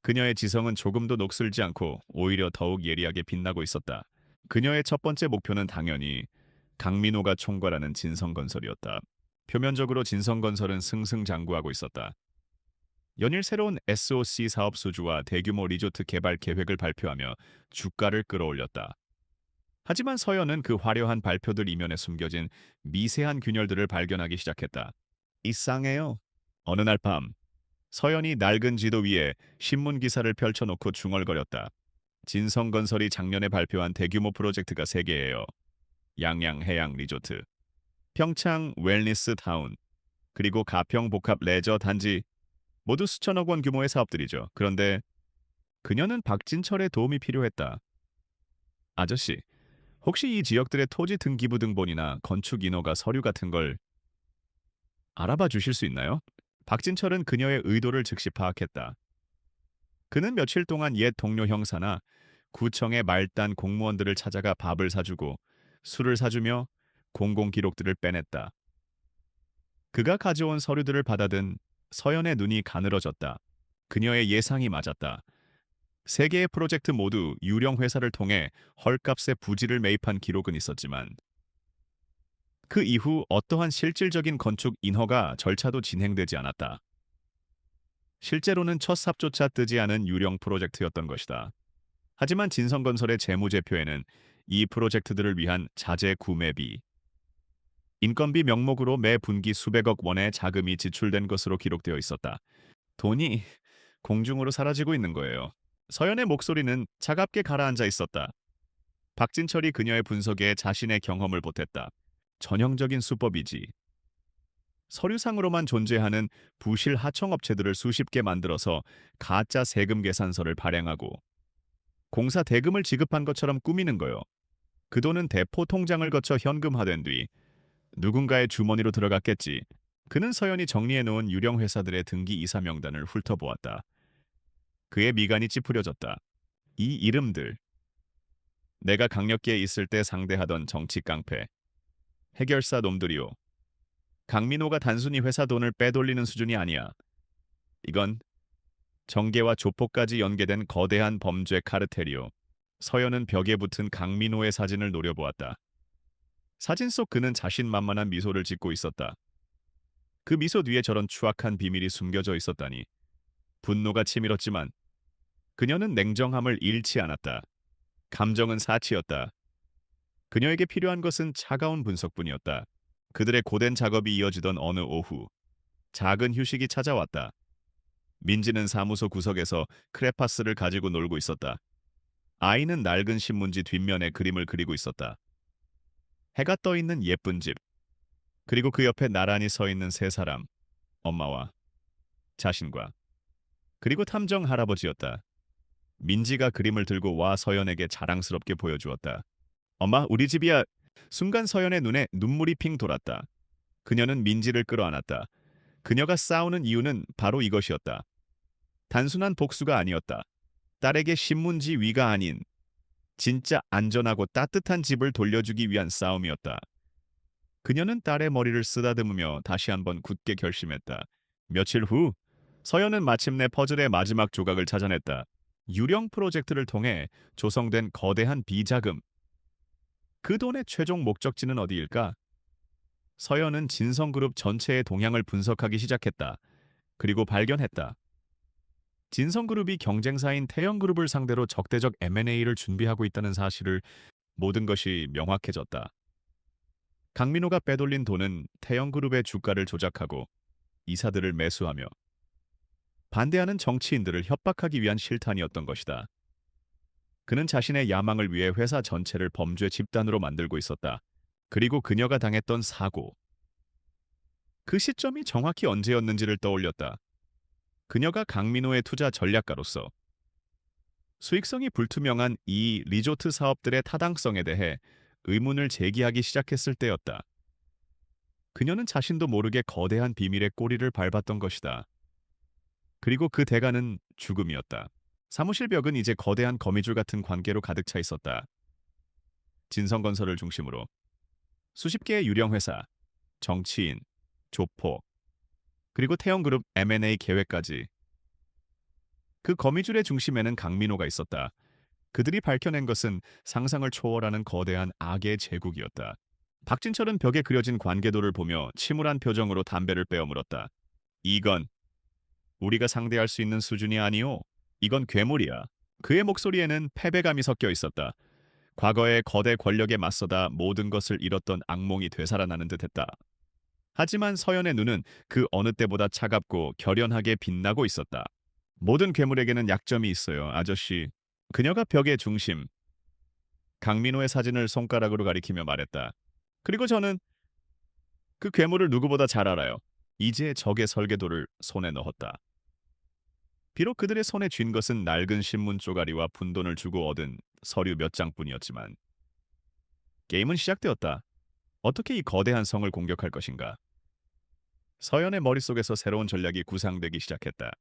그녀의 지성은 조금도 녹슬지 않고 오히려 더욱 예리하게 빛나고 있었다. 그녀의 첫 번째 목표는 당연히 강민호가 총괄하는 진성건설이었다. 표면적으로 진성건설은 승승장구하고 있었다. 연일 새로운 SOC 사업 수주와 대규모 리조트 개발 계획을 발표하며 주가를 끌어올렸다. 하지만 서연은 그 화려한 발표들 이면에 숨겨진 미세한 균열들을 발견하기 시작했다. 이상해요. 어느 날 밤, 서연이 낡은 지도 위에 신문 기사를 펼쳐놓고 중얼거렸다. 진성건설이 작년에 발표한 대규모 프로젝트가 3개예요. 양양 해양 리조트, 평창 웰니스 타운, 그리고 가평 복합 레저 단지. 모두 수천억 원 규모의 사업들이죠. 그런데 그녀는 박진철의 도움이 필요했다. 아저씨, 혹시 이 지역들의 토지 등기부 등본이나 건축 인허가 서류 같은 걸 알아봐 주실 수 있나요? 박진철은 그녀의 의도를 즉시 파악했다. 그는 며칠 동안 옛 동료 형사나 구청의 말단 공무원들을 찾아가 밥을 사주고 술을 사주며 공공 기록들을 빼냈다. 그가 가져온 서류들을 받아든 서연의 눈이 가늘어졌다. 그녀의 예상이 맞았다. 세 개의 프로젝트 모두 유령 회사를 통해 헐값에 부지를 매입한 기록은 있었지만 그 이후 어떠한 실질적인 건축 인허가 절차도 진행되지 않았다. 실제로는 첫 삽조차 뜨지 않은 유령 프로젝트였던 것이다. 하지만 진성건설의 재무제표에는 이 프로젝트들을 위한 자재 구매비, 인건비 명목으로 매 분기 수백억 원의 자금이 지출된 것으로 기록되어 있었다. 돈이 공중으로 사라지고 있는 거예요. 서연의 목소리는 차갑게 가라앉아 있었다. 박진철이 그녀의 분석에 자신의 경험을 보탰다. 전형적인 수법이지. 서류상으로만 존재하는 부실 하청업체들을 수십 개 만들어서 가짜 세금 계산서를 발행하고 공사 대금을 지급한 것처럼 꾸미는 거요. 그 돈은 대포 통장을 거쳐 현금화된 뒤 누군가의 주머니로 들어갔겠지. 그는 서연이 정리해놓은 유령 회사들의 등기 이사 명단을 훑어보았다. 그의 미간이 찌푸려졌다. 이 이름들, 내가 강력계에 있을 때 상대하던 정치 깡패, 해결사 놈들이오. 강민호가 단순히 회사 돈을 빼돌리는 수준이 아니야. 이건 정계와 조폭까지 연계된 거대한 범죄 카르텔이오. 서연은 벽에 붙은 강민호의 사진을 노려보았다. 사진 속 그는 자신만만한 미소를 짓고 있었다. 그 미소 뒤에 저런 추악한 비밀이 숨겨져 있었다니. 분노가 치밀었지만 그녀는 냉정함을 잃지 않았다. 감정은 사치였다. 그녀에게 필요한 것은 차가운 분석뿐이었다. 그들의 고된 작업이 이어지던 어느 오후, 작은 휴식이 찾아왔다. 민지는 사무소 구석에서 크레파스를 가지고 놀고 있었다. 아이는 낡은 신문지 뒷면에 그림을 그리고 있었다. 해가 떠 있는 예쁜 집, 그리고 그 옆에 나란히 서 있는 세 사람, 엄마와 자신과 그리고 탐정 할아버지였다. 민지가 그림을 들고 와 서연에게 자랑스럽게 보여주었다. 엄마, 우리 집이야. 순간 서연의 눈에 눈물이 핑 돌았다. 그녀는 민지를 끌어안았다. 그녀가 싸우는 이유는 바로 이것이었다. 단순한 복수가 아니었다. 딸에게 신문지 위가 아닌 진짜 안전하고 따뜻한 집을 돌려주기 위한 싸움이었다. 그녀는 딸의 머리를 쓰다듬으며 다시 한번 굳게 결심했다. 며칠 후 서연은 마침내 퍼즐의 마지막 조각을 찾아냈다. 유령 프로젝트를 통해 조성된 거대한 비자금. 그 돈의 최종 목적지는 어디일까? 서연은 진성그룹 전체의 동향을 분석하기 시작했다. 그리고 발견했다. 진성그룹이 경쟁사인 태영그룹을 상대로 적대적 M&A를 준비하고 있다는 사실을 모든 것이 명확해졌다. 강민호가 빼돌린 돈은 태영그룹의 주가를 조작하고 이사들을 매수하며 반대하는 정치인들을 협박하기 위한 실탄이었던 것이다. 그는 자신의 야망을 위해 회사 전체를 범죄 집단으로 만들고 있었다. 그리고 그녀가 당했던 사고. 그 시점이 정확히 언제였는지를 떠올렸다. 그녀가 강민호의 투자 전략가로서 수익성이 불투명한 이 리조트 사업들의 타당성에 대해 의문을 제기하기 시작했을 때였다. 그녀는 자신도 모르게 거대한 비밀의 꼬리를 밟았던 것이다. 그리고 그 대가는 죽음이었다. 사무실 벽은 이제 거대한 거미줄 같은 관계로 가득 차 있었다. 진성건설을 중심으로 수십 개의 유령 회사, 정치인, 조폭, 그리고 태영그룹 M&A 계획까지. 그 거미줄의 중심에는 강민호가 있었다. 그들이 밝혀낸 것은 상상을 초월하는 거대한 악의 제국이었다. 박진철은 벽에 그려진 관계도를 보며 침울한 표정으로 담배를 빼어 물었다. 이건 우리가 상대할 수 있는 수준이 아니오. 이건 괴물이야. 그의 목소리에는 패배감이 섞여 있었다. 과거의 거대 권력에 맞서다 모든 것을 잃었던 악몽이 되살아나는 듯했다. 하지만 서연의 눈은 그 어느 때보다 차갑고 결연하게 빛나고 있었다. 모든 괴물에게는 약점이 있어요, 아저씨. 그녀가 벽의 중심, 강민호의 사진을 손가락으로 가리키며 말했다. 그리고 저는 그 괴물을 누구보다 잘 알아요. 이제 적의 설계도를 손에 넣었다. 비록 그들의 손에 쥔 것은 낡은 신문 쪼가리와 푼돈을 주고 얻은 서류 몇 장뿐이었지만 게임은 시작되었다. 어떻게 이 거대한 성을 공격할 것인가? 서연의 머릿속에서 새로운 전략이 구상되기 시작했다.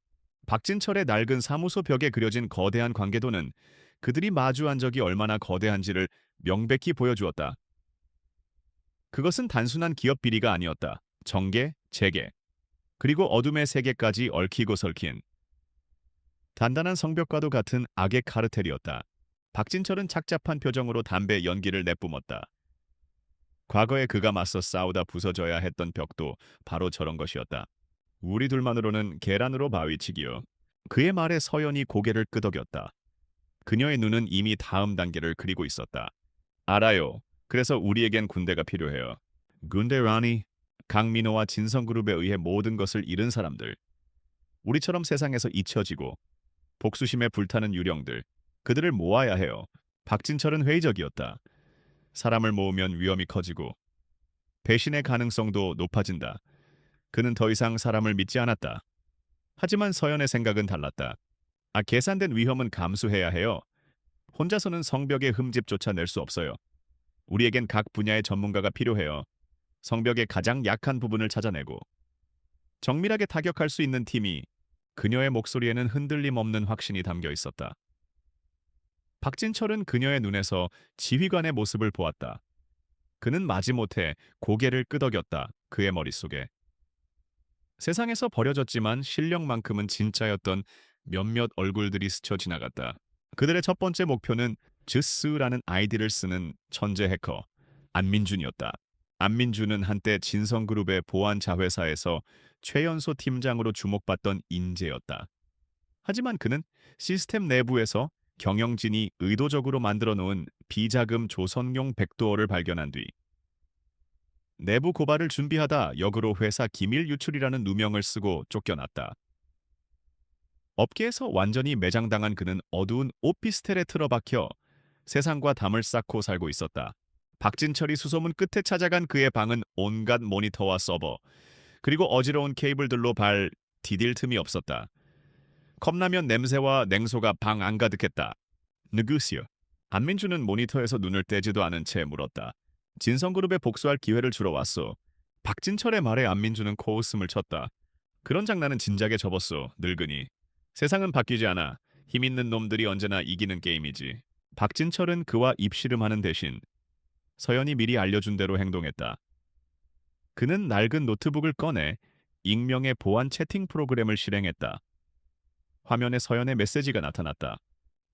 박진철의 낡은 사무소 벽에 그려진 거대한 관계도는 그들이 마주한 적이 얼마나 거대한지를 명백히 보여주었다. 그것은 단순한 기업 비리가 아니었다. 정계, 재계, 그리고 어둠의 세계까지 얽히고 설킨 단단한 성벽과도 같은 악의 카르텔이었다. 박진철은 착잡한 표정으로 담배 연기를 내뿜었다. 과거에 그가 맞서 싸우다 부서져야 했던 벽도 바로 저런 것이었다. 우리 둘만으로는 계란으로 바위치기요. 그의 말에 서연이 고개를 끄덕였다. 그녀의 눈은 이미 다음 단계를 그리고 있었다. 알아요. 그래서 우리에겐 군대가 필요해요. 군대라니? 강민호와 진성그룹에 의해 모든 것을 잃은 사람들. 우리처럼 세상에서 잊혀지고 복수심에 불타는 유령들. 그들을 모아야 해요. 박진철은 회의적이었다. 사람을 모으면 위험이 커지고 배신의 가능성도 높아진다. 그는 더 이상 사람을 믿지 않았다. 하지만 서연의 생각은 달랐다. 계산된 위험은 감수해야 해요. 혼자서는 성벽의 흠집조차 낼 수 없어요. 우리에겐 각 분야의 전문가가 필요해요. 성벽의 가장 약한 부분을 찾아내고 정밀하게 타격할 수 있는 팀이. 그녀의 목소리에는 흔들림 없는 확신이 담겨 있었다. 박진철은 그녀의 눈에서 지휘관의 모습을 보았다. 그는 마지못해 고개를 끄덕였다. 그의 머릿속에. 세상에서 버려졌지만 실력만큼은 진짜였던 몇몇 얼굴들이 스쳐 지나갔다. 그들의 첫 번째 목표는 즈스라는 아이디를 쓰는 천재 해커 안민준이었다. 안민준은 한때 진성그룹의 보안 자회사에서 최연소 팀장으로 주목받던 인재였다. 하지만 그는 시스템 내부에서 경영진이 의도적으로 만들어 놓은 비자금 조성용 백도어를 발견한 뒤 내부 고발을 준비하다 역으로 회사 기밀 유출이라는 누명을 쓰고 쫓겨났다. 업계에서 완전히 매장당한 그는 어두운 오피스텔에 틀어박혀 세상과 담을 쌓고 살고 있었다. 박진철이 수소문 끝에 찾아간 그의 방은 온갖 모니터와 서버, 그리고 어지러운 케이블들로 발 디딜 틈이 없었다. 컵라면 냄새와 냉소가 방 안가득했다. 누구시여? 안민주는 모니터에서 눈을 떼지도 않은 채 물었다. 진성그룹에 복수할 기회를 주러 왔소. 박진철의 말에 안민주는 코웃음을 쳤다. 그런 장난은 진작에 접었소, 늙은이. 세상은 바뀌지 않아. 힘 있는 놈들이 언제나 이기는 게임이지. 박진철은 그와 입씨름하는 대신 서연이 미리 알려준 대로 행동했다. 그는 낡은 노트북을 꺼내 익명의 보안 채팅 프로그램을 실행했다. 화면에 서연의 메시지가 나타났다.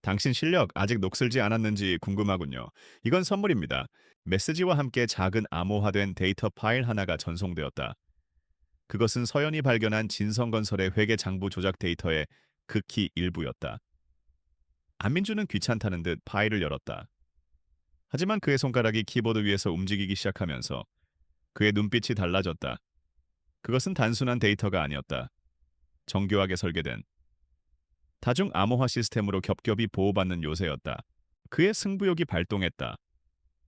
당신 실력 아직 녹슬지 않았는지 궁금하군요. 이건 선물입니다. 메시지와 함께 작은 암호화된 데이터 파일 하나가 전송되었다. 그것은 서연이 발견한 진성건설의 회계 장부 조작 데이터의 극히 일부였다. 안민주는 귀찮다는 듯 파일을 열었다. 하지만 그의 손가락이 키보드 위에서 움직이기 시작하면서 그의 눈빛이 달라졌다. 그것은 단순한 데이터가 아니었다. 정교하게 설계된 다중 암호화 시스템으로 겹겹이 보호받는 요새였다. 그의 승부욕이 발동했다.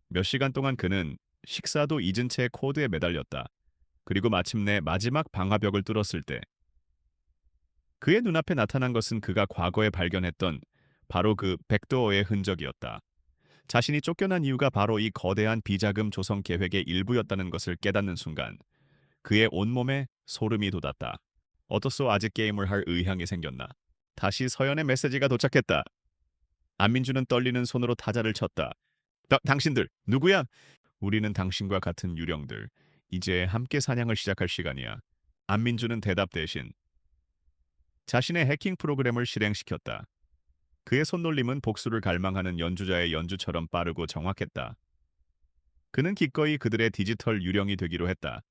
몇 시간 동안 그는 식사도 잊은 채 코드에 매달렸다. 그리고 마침내 마지막 방화벽을 뚫었을 때 그의 눈앞에 나타난 것은 그가 과거에 발견했던 바로 그 백도어의 흔적이었다. 자신이 쫓겨난 이유가 바로 이 거대한 비자금 조성 계획의 일부였다는 것을 깨닫는 순간 그의 온몸에 소름이 돋았다. 어떻소 아직 게임을 할 의향이 생겼나? 다시 서연의 메시지가 도착했다. 안민주는 떨리는 손으로 타자를 쳤다. 당신들 누구야? 우리는 당신과 같은 유령들. 이제 함께 사냥을 시작할 시간이야. 안민주는 대답 대신 자신의 해킹 프로그램을 실행시켰다. 그의 손놀림은 복수를 갈망하는 연주자의 연주처럼 빠르고 정확했다. 그는 기꺼이 그들의 디지털 유령이 되기로 했다.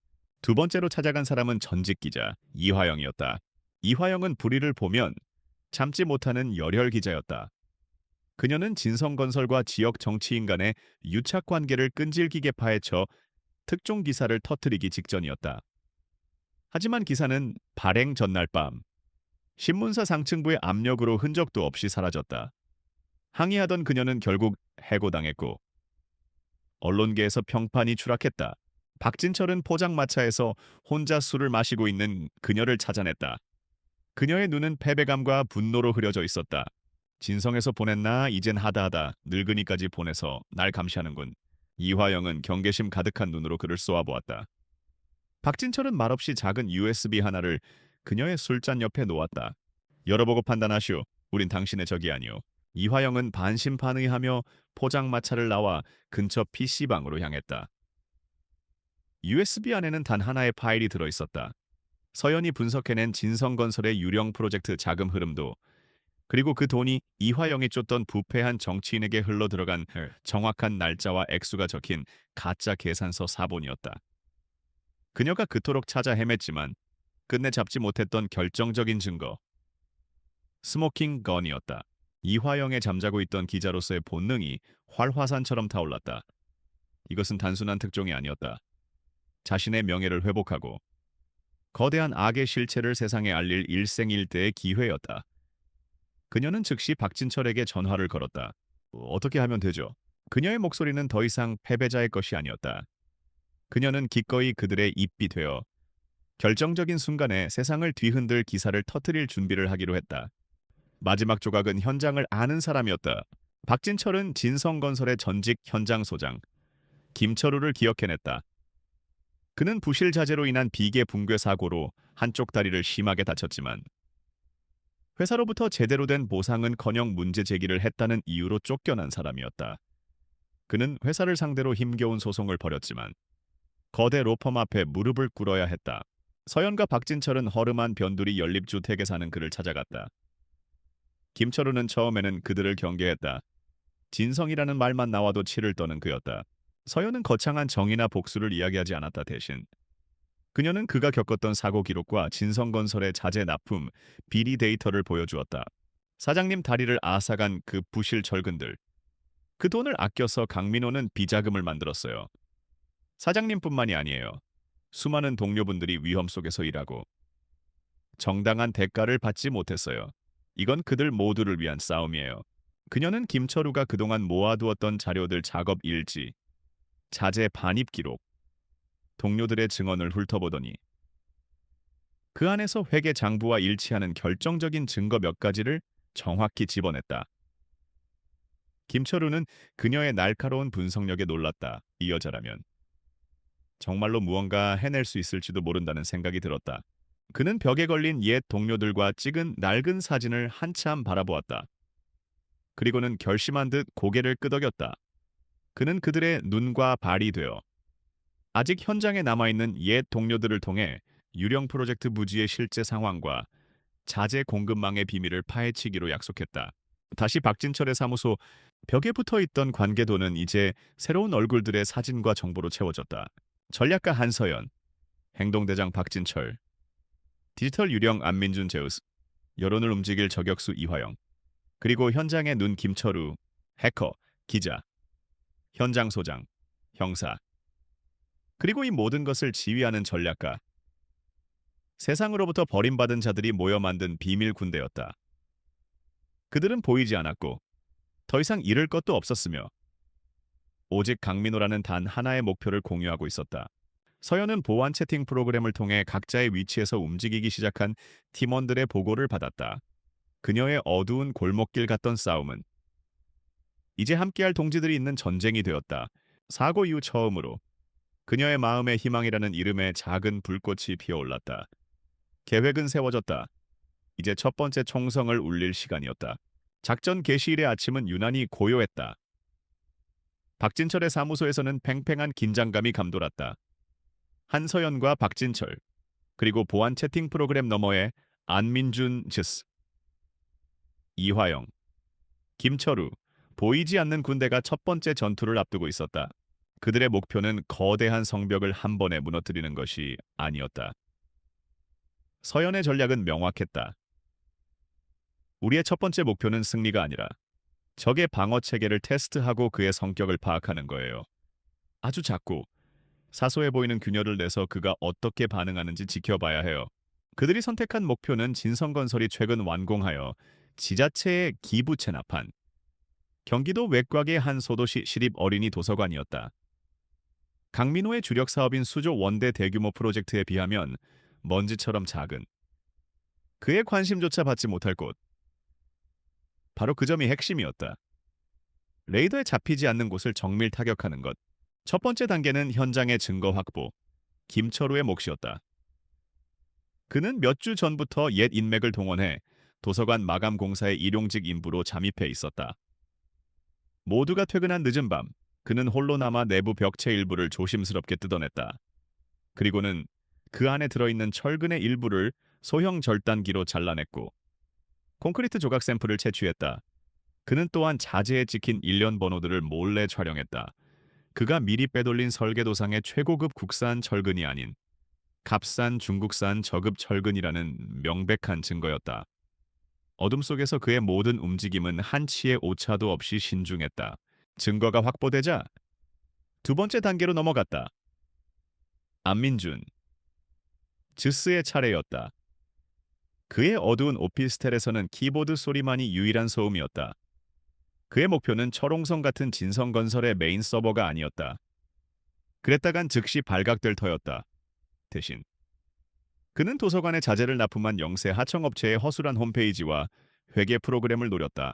두 번째로 찾아간 사람은 전직 기자 이화영이었다. 이화영은 불의를 보면 참지 못하는 열혈 기자였다. 그녀는 진성건설과 지역 정치인 간의 유착 관계를 끈질기게 파헤쳐 특종 기사를 터뜨리기 직전이었다. 하지만 기사는 발행 전날 밤 신문사 상층부의 압력으로 흔적도 없이 사라졌다. 항의하던 그녀는 결국 해고당했고 언론계에서 평판이 추락했다. 박진철은 포장마차에서 혼자 술을 마시고 있는 그녀를 찾아냈다. 그녀의 눈은 패배감과 분노로 흐려져 있었다. 진성에서 보냈나 이젠 하다하다 늙은이까지 보내서 날 감시하는군. 이화영은 경계심 가득한 눈으로 그를 쏘아보았다. 박진철은 말없이 작은 USB 하나를 그녀의 술잔 옆에 놓았다. 열어보고 판단하시오. 우린 당신의 적이 아니오. 이화영은 반신반의하며 포장마차를 나와 근처 PC방으로 향했다. USB 안에는 단 하나의 파일이 들어있었다. 서연이 분석해낸 진성건설의 유령 프로젝트 자금 흐름도, 그리고 그 돈이 이화영이 쫓던 부패한 정치인에게 흘러들어간 정확한 날짜와 액수가 적힌 가짜 계산서 사본이었다. 그녀가 그토록 찾아 헤맸지만 끝내 잡지 못했던 결정적인 증거, 스모킹 건이었다. 이화영에 잠자고 있던 기자로서의 본능이 활화산처럼 타올랐다. 이것은 단순한 특종이 아니었다. 자신의 명예를 회복하고 거대한 악의 실체를 세상에 알릴 일생일대의 기회였다. 그녀는 즉시 박진철에게 전화를 걸었다. 어떻게 하면 되죠? 그녀의 목소리는 더 이상 패배자의 것이 아니었다. 그녀는 기꺼이 그들의 입이 되어 결정적인 순간에 세상을 뒤흔들 기사를 터뜨릴 준비를 하기로 했다. 마지막 조각은 현장을 아는 사람이었다. 박진철은 진성건설의 전직 현장 소장 김철우를 기억해냈다. 그는 부실 자재로 인한 비계 붕괴 사고로 한쪽 다리를 심하게 다쳤지만 회사로부터 제대로 된 보상은커녕 문제 제기를 했다는 이유로 쫓겨난 사람이었다. 그는 회사를 상대로 힘겨운 소송을 벌였지만 거대 로펌 앞에 무릎을 꿇어야 했다. 서연과 박진철은 허름한 변두리 연립주택에 사는 그를 찾아갔다. 김철우는 처음에는 그들을 경계했다. 진성이라는 말만 나와도 치를 떠는 그였다. 서연은 거창한 정의나 복수를 이야기하지 않았다. 대신 그녀는 그가 겪었던 사고 기록과 진성건설의 자재 납품, 비리 데이터를 보여주었다. 사장님 다리를 앗아간 그 부실 절근들. 그 돈을 아껴서 강민호는 비자금을 만들었어요. 사장님뿐만이 아니에요. 수많은 동료분들이 위험 속에서 일하고 정당한 대가를 받지 못했어요. 이건 그들 모두를 위한 싸움이에요. 그녀는 김철우가 그동안 모아두었던 자료들 작업 일지, 자재 반입 기록, 동료들의 증언을 훑어보더니 그 안에서 회계 장부와 일치하는 결정적인 증거 몇 가지를 정확히 집어냈다. 김철우는 그녀의 날카로운 분석력에 놀랐다. 이 여자라면 정말로 무언가 해낼 수 있을지도 모른다는 생각이 들었다. 그는 벽에 걸린 옛 동료들과 찍은 낡은 사진을 한참 바라보았다. 그리고는 결심한 듯 고개를 끄덕였다. 그는 그들의 눈과 발이 되어 아직 현장에 남아있는 옛 동료들을 통해 유령 프로젝트 부지의 실제 상황과 자재 공급망의 비밀을 파헤치기로 약속했다. 다시 박진철의 사무소 벽에 붙어있던 관계도는 이제 새로운 얼굴들의 사진과 정보로 채워졌다. 전략가 한서연, 행동대장 박진철, 디지털 유령 안민준 제우스, 여론을 움직일 저격수 이화영, 그리고 현장의 눈 김철우, 해커, 기자, 현장 소장, 형사, 그리고 이 모든 것을 지휘하는 전략가. 세상으로부터 버림받은 자들이 모여 만든 비밀 군대였다. 그들은 보이지 않았고 더 이상 잃을 것도 없었으며 오직 강민호라는 단 하나의 목표를 공유하고 있었다. 서연은 보안 채팅 프로그램을 통해 각자의 위치에서 움직이기 시작한 팀원들의 보고를 받았다. 그녀의 어두운 골목길 같던 싸움은 이제 함께할 동지들이 있는 전쟁이 되었다. 사고 이후 처음으로 그녀의 마음에 희망이라는 이름의 작은 불꽃이 피어올랐다. 계획은 세워졌다. 이제 첫 번째 총성을 울릴 시간이었다. 작전 개시일의 아침은 유난히 고요했다. 박진철의 사무소에서는 팽팽한 긴장감이 감돌았다. 한서연과 박진철, 그리고 보안 채팅 프로그램 너머의 안민준 즈스, 이화영, 김철우, 보이지 않는 군대가 첫 번째 전투를 앞두고 있었다. 그들의 목표는 거대한 성벽을 한 번에 무너뜨리는 것이 아니었다. 서연의 전략은 명확했다. 우리의 첫 번째 목표는 승리가 아니라 적의 방어 체계를 테스트하고 그의 성격을 파악하는 거예요. 아주 작고 사소해 보이는 균열을 내서 그가 어떻게 반응하는지 지켜봐야 해요. 그들이 선택한 목표는 진성건설이 최근 완공하여 지자체의 기부 체납한 경기도 외곽의 한 소도시 시립 어린이 도서관이었다. 강민호의 주력 사업인 수조 원대 대규모 프로젝트에 비하면 먼지처럼 작은, 그의 관심조차 받지 못할 곳. 바로 그 점이 핵심이었다. 레이더에 잡히지 않는 곳을 정밀 타격하는 것. 첫 번째 단계는 현장의 증거 확보. 김철우의 몫이었다. 그는 몇 주 전부터 옛 인맥을 동원해 도서관 마감 공사의 일용직 인부로 잠입해 있었다. 모두가 퇴근한 늦은 밤, 그는 홀로 남아 내부 벽체 일부를 조심스럽게 뜯어냈다. 그리고는 그 안에 들어있는 철근의 일부를 소형 절단기로 잘라냈고 콘크리트 조각 샘플을 채취했다. 그는 또한 자재에 찍힌 일련 번호들을 몰래 촬영했다. 그가 미리 빼돌린 설계도상의 최고급 국산 철근이 아닌 값싼 중국산 저급 철근이라는 명백한 증거였다. 어둠 속에서 그의 모든 움직임은 한치의 오차도 없이 신중했다. 증거가 확보되자 두 번째 단계로 넘어갔다. 안민준, 즈스의 차례였다. 그의 어두운 오피스텔에서는 키보드 소리만이 유일한 소음이었다. 그의 목표는 철옹성 같은 진성건설의 메인 서버가 아니었다. 그랬다간 즉시 발각될 터였다. 대신 그는 도서관에 자재를 납품한 영세 하청업체의 허술한 홈페이지와 회계 프로그램을 노렸다.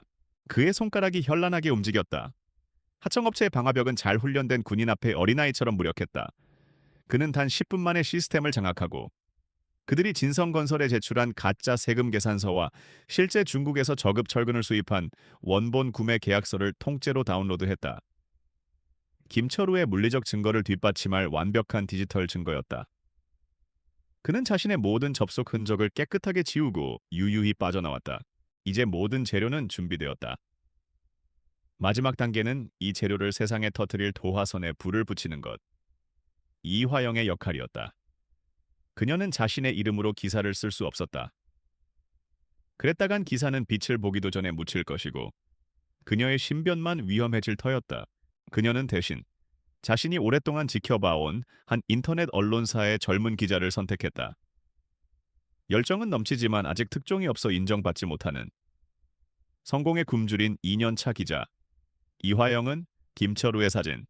그의 손가락이 현란하게 움직였다. 하청업체의 방화벽은 잘 훈련된 군인 앞에 어린아이처럼 무력했다. 그는 단 10분 만에 시스템을 장악하고 그들이 진성건설에 제출한 가짜 세금 계산서와 실제 중국에서 저급 철근을 수입한 원본 구매 계약서를 통째로 다운로드했다. 김철우의 물리적 증거를 뒷받침할 완벽한 디지털 증거였다. 그는 자신의 모든 접속 흔적을 깨끗하게 지우고 유유히 빠져나왔다. 이제 모든 재료는 준비되었다. 마지막 단계는 이 재료를 세상에 터뜨릴 도화선에 불을 붙이는 것. 이화영의 역할이었다. 그녀는 자신의 이름으로 기사를 쓸 수 없었다. 그랬다간 기사는 빛을 보기도 전에 묻힐 것이고 그녀의 신변만 위험해질 터였다. 그녀는 대신 자신이 오랫동안 지켜봐온 한 인터넷 언론사의 젊은 기자를 선택했다. 열정은 넘치지만 아직 특종이 없어 인정받지 못하는 성공의 굶주린 2년차 기자. 이화영은 김철우의 사진,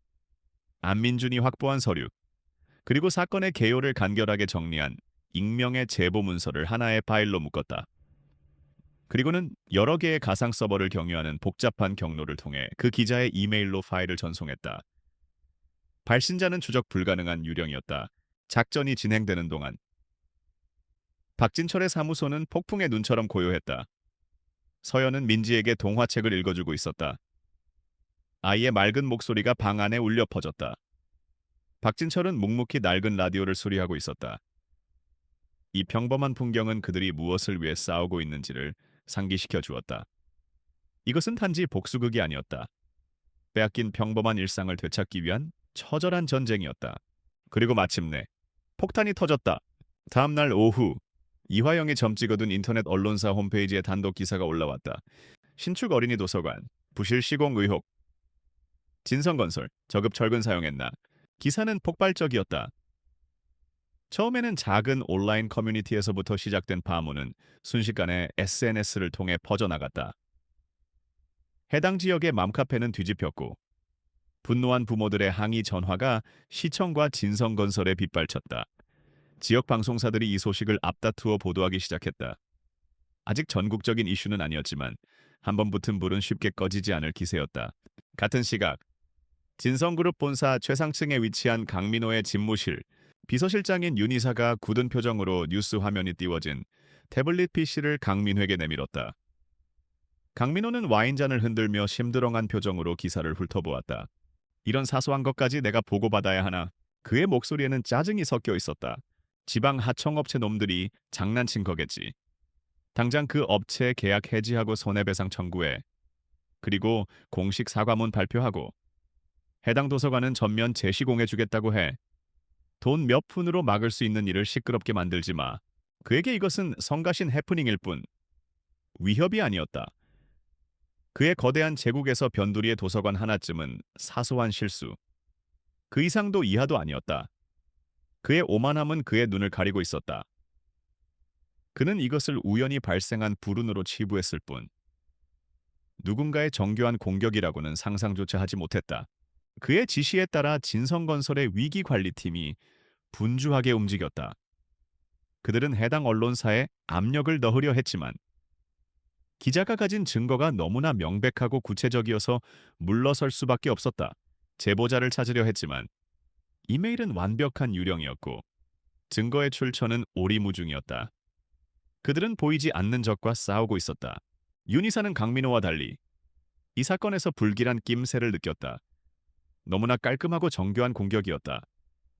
안민준이 확보한 서류, 그리고 사건의 개요를 간결하게 정리한 익명의 제보 문서를 하나의 파일로 묶었다. 그리고는 여러 개의 가상 서버를 경유하는 복잡한 경로를 통해 그 기자의 이메일로 파일을 전송했다. 발신자는 추적 불가능한 유령이었다. 작전이 진행되는 동안 박진철의 사무소는 폭풍의 눈처럼 고요했다. 서연은 민지에게 동화책을 읽어주고 있었다. 아이의 맑은 목소리가 방 안에 울려 퍼졌다. 박진철은 묵묵히 낡은 라디오를 수리하고 있었다. 이 평범한 풍경은 그들이 무엇을 위해 싸우고 있는지를 상기시켜 주었다. 이것은 단지 복수극이 아니었다. 빼앗긴 평범한 일상을 되찾기 위한 처절한 전쟁이었다. 그리고 마침내 폭탄이 터졌다. 다음 날 오후 이화영이 점 찍어둔 인터넷 언론사 홈페이지에 단독 기사가 올라왔다. 신축 어린이 도서관, 부실 시공 의혹. 진성건설, 저급 철근 사용했나. 기사는 폭발적이었다. 처음에는 작은 온라인 커뮤니티에서부터 시작된 파문은 순식간에 SNS를 통해 퍼져나갔다. 해당 지역의 맘카페는 뒤집혔고 분노한 부모들의 항의 전화가 시청과 진성건설에 빗발쳤다. 지역 방송사들이 이 소식을 앞다투어 보도하기 시작했다. 아직 전국적인 이슈는 아니었지만 한번 붙은 불은 쉽게 꺼지지 않을 기세였다. 같은 시각 진성그룹 본사 최상층에 위치한 강민호의 집무실, 비서실장인 윤 이사가 굳은 표정으로 뉴스 화면이 띄워진 태블릿 PC를 강민호에게 내밀었다. 강민호는 와인잔을 흔들며 심드렁한 표정으로 기사를 훑어보았다. 이런 사소한 것까지 내가 보고받아야 하나. 그의 목소리에는 짜증이 섞여 있었다. 지방 하청업체 놈들이 장난친 거겠지. 당장 그 업체 계약 해지하고 손해배상 청구해. 그리고 공식 사과문 발표하고 해당 도서관은 전면 재시공해주겠다고 해. 돈 몇 푼으로 막을 수 있는 일을 시끄럽게 만들지 마. 그에게 이것은 성가신 해프닝일 뿐 위협이 아니었다. 그의 거대한 제국에서 변두리의 도서관 하나쯤은 사소한 실수. 그 이상도 이하도 아니었다. 그의 오만함은 그의 눈을 가리고 있었다. 그는 이것을 우연히 발생한 불운으로 치부했을 뿐 누군가의 정교한 공격이라고는 상상조차 하지 못했다. 그의 지시에 따라 진성건설의 위기관리팀이 분주하게 움직였다. 그들은 해당 언론사에 압력을 넣으려 했지만 기자가 가진 증거가 너무나 명백하고 구체적이어서 물러설 수밖에 없었다. 제보자를 찾으려 했지만 이메일은 완벽한 유령이었고 증거의 출처는 오리무중이었다. 그들은 보이지 않는 적과 싸우고 있었다. 윤이사는 강민호와 달리 이 사건에서 불길한 낌새를 느꼈다. 너무나 깔끔하고 정교한 공격이었다.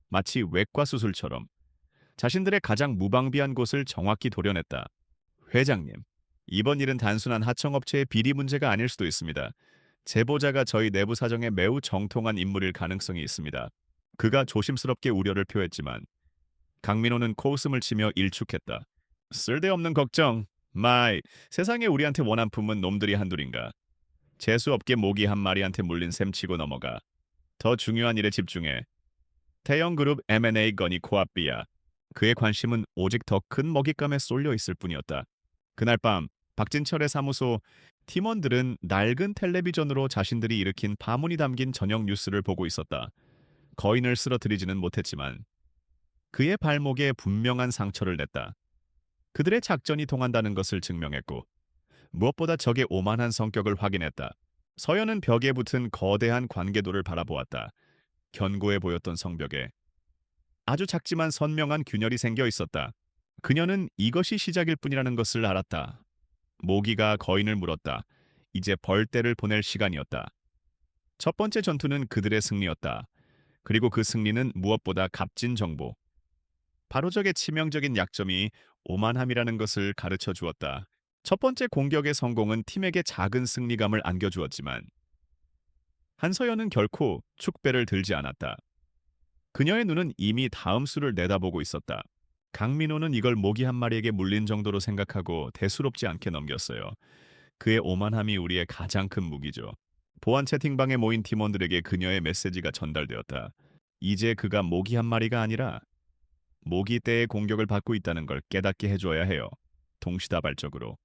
마치 외과 수술처럼 자신들의 가장 무방비한 곳을 정확히 도려냈다. 회장님, 이번 일은 단순한 하청업체의 비리 문제가 아닐 수도 있습니다. 제보자가 저희 내부 사정에 매우 정통한 인물일 가능성이 있습니다. 그가 조심스럽게 우려를 표했지만 강민호는 코웃음을 치며 일축했다. 쓸데없는 걱정. 마이, 세상에 우리한테 원한 품은 놈들이 한둘인가. 재수없게 모기 한 마리한테 물린 셈 치고 넘어가. 더 중요한 일에 집중해. 대형 그룹 M&A 건이 코앞이야. 그의 관심은 오직 더 큰 먹잇감에 쏠려 있을 뿐이었다. 그날 밤 박진철의 사무소 팀원들은 낡은 텔레비전으로 자신들이 일으킨 파문이 담긴 저녁 뉴스를 보고 있었다. 거인을 쓰러뜨리지는 못했지만 그의 발목에 분명한 상처를 냈다. 그들의 작전이 통한다는 것을 증명했고 무엇보다 적의 오만한 성격을 확인했다. 서연은 벽에 붙은 거대한 관계도를 바라보았다. 견고해 보였던 성벽에 아주 작지만 선명한 균열이 생겨 있었다. 그녀는 이것이 시작일 뿐이라는 것을 알았다. 모기가 거인을 물었다. 이제 벌떼를 보낼 시간이었다. 첫 번째 전투는 그들의 승리였다. 그리고 그 승리는 무엇보다 값진 정보. 바로 적의 치명적인 약점이 오만함이라는 것을 가르쳐 주었다. 첫 번째 공격의 성공은 팀에게 작은 승리감을 안겨주었지만 한서연은 결코 축배를 들지 않았다. 그녀의 눈은 이미 다음 수를 내다보고 있었다. 강민호는 이걸 모기 한 마리에게 물린 정도로 생각하고 대수롭지 않게 넘겼어요. 그의 오만함이 우리의 가장 큰 무기죠. 보안 채팅방에 모인 팀원들에게 그녀의 메시지가 전달되었다. 이제 그가 모기 한 마리가 아니라 모기 떼의 공격을 받고 있다는 걸 깨닫게 해줘야 해요. 동시다발적으로.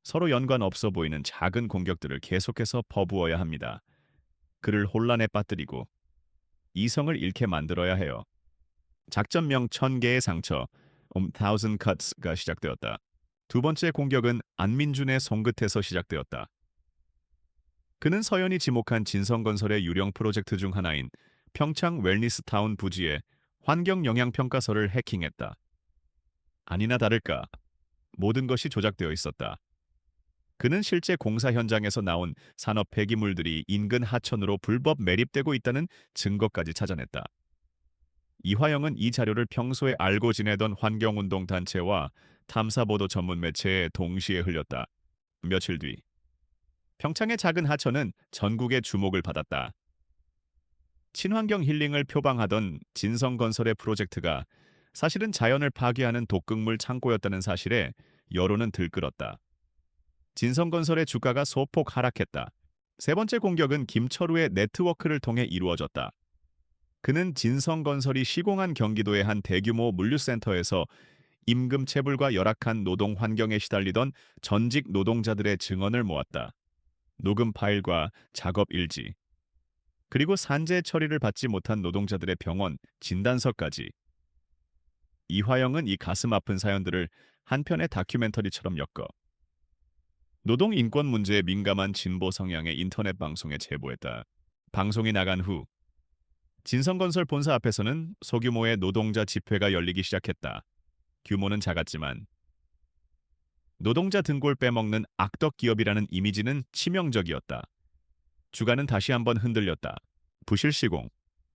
서로 연관 없어 보이는 작은 공격들을 계속해서 퍼부어야 합니다. 그를 혼란에 빠뜨리고 이성을 잃게 만들어야 해요. 작전명 1000개의 상처, 1000 cuts가 시작되었다. 두 번째 공격은 안민준의 손끝에서 시작되었다. 그는 서연이 지목한 진성건설의 유령 프로젝트 중 하나인 평창 웰니스타운 부지의 환경영향평가서를 해킹했다. 아니나 다를까 모든 것이 조작되어 있었다. 그는 실제 공사 현장에서 나온 산업 폐기물들이 인근 하천으로 불법 매립되고 있다는 증거까지 찾아냈다. 이화영은 이 자료를 평소에 알고 지내던 환경운동 단체와 탐사보도 전문 매체에 동시에 흘렸다. 며칠 뒤 평창의 작은 하천은 전국의 주목을 받았다. 친환경 힐링을 표방하던 진성건설의 프로젝트가 사실은 자연을 파괴하는 독극물 창고였다는 사실에 여론은 들끓었다. 진성건설의 주가가 소폭 하락했다. 세 번째 공격은 김철우의 네트워크를 통해 이루어졌다. 그는 진성건설이 시공한 경기도의 한 대규모 물류센터에서 임금 체불과 열악한 노동 환경에 시달리던 전직 노동자들의 증언을 모았다. 녹음 파일과 작업 일지, 그리고 산재 처리를 받지 못한 노동자들의 병원 진단서까지. 이화영은 이 가슴 아픈 사연들을 한 편의 다큐멘터리처럼 엮어 노동 인권 문제에 민감한 진보 성향의 인터넷 방송에 제보했다. 방송이 나간 후 진성건설 본사 앞에서는 소규모의 노동자 집회가 열리기 시작했다. 규모는 작았지만 노동자 등골 빼먹는 악덕 기업이라는 이미지는 치명적이었다. 주가는 다시 한번 흔들렸다. 부실 시공,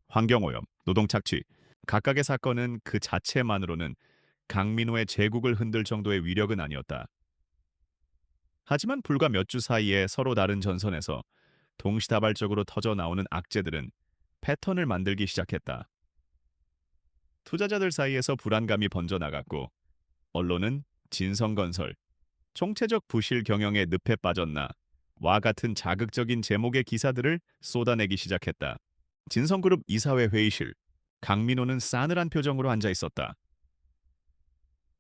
환경오염, 노동 착취, 각각의 사건은 그 자체만으로는 강민호의 제국을 흔들 정도의 위력은 아니었다. 하지만 불과 몇 주 사이에 서로 다른 전선에서 동시다발적으로 터져 나오는 악재들은 패턴을 만들기 시작했다. 투자자들 사이에서 불안감이 번져나갔고 언론은 진성건설, 총체적 부실 경영에 늪에 빠졌나 와 같은 자극적인 제목의 기사들을 쏟아내기 시작했다. 진성그룹 이사회 회의실, 강민호는 싸늘한 표정으로 앉아 있었다.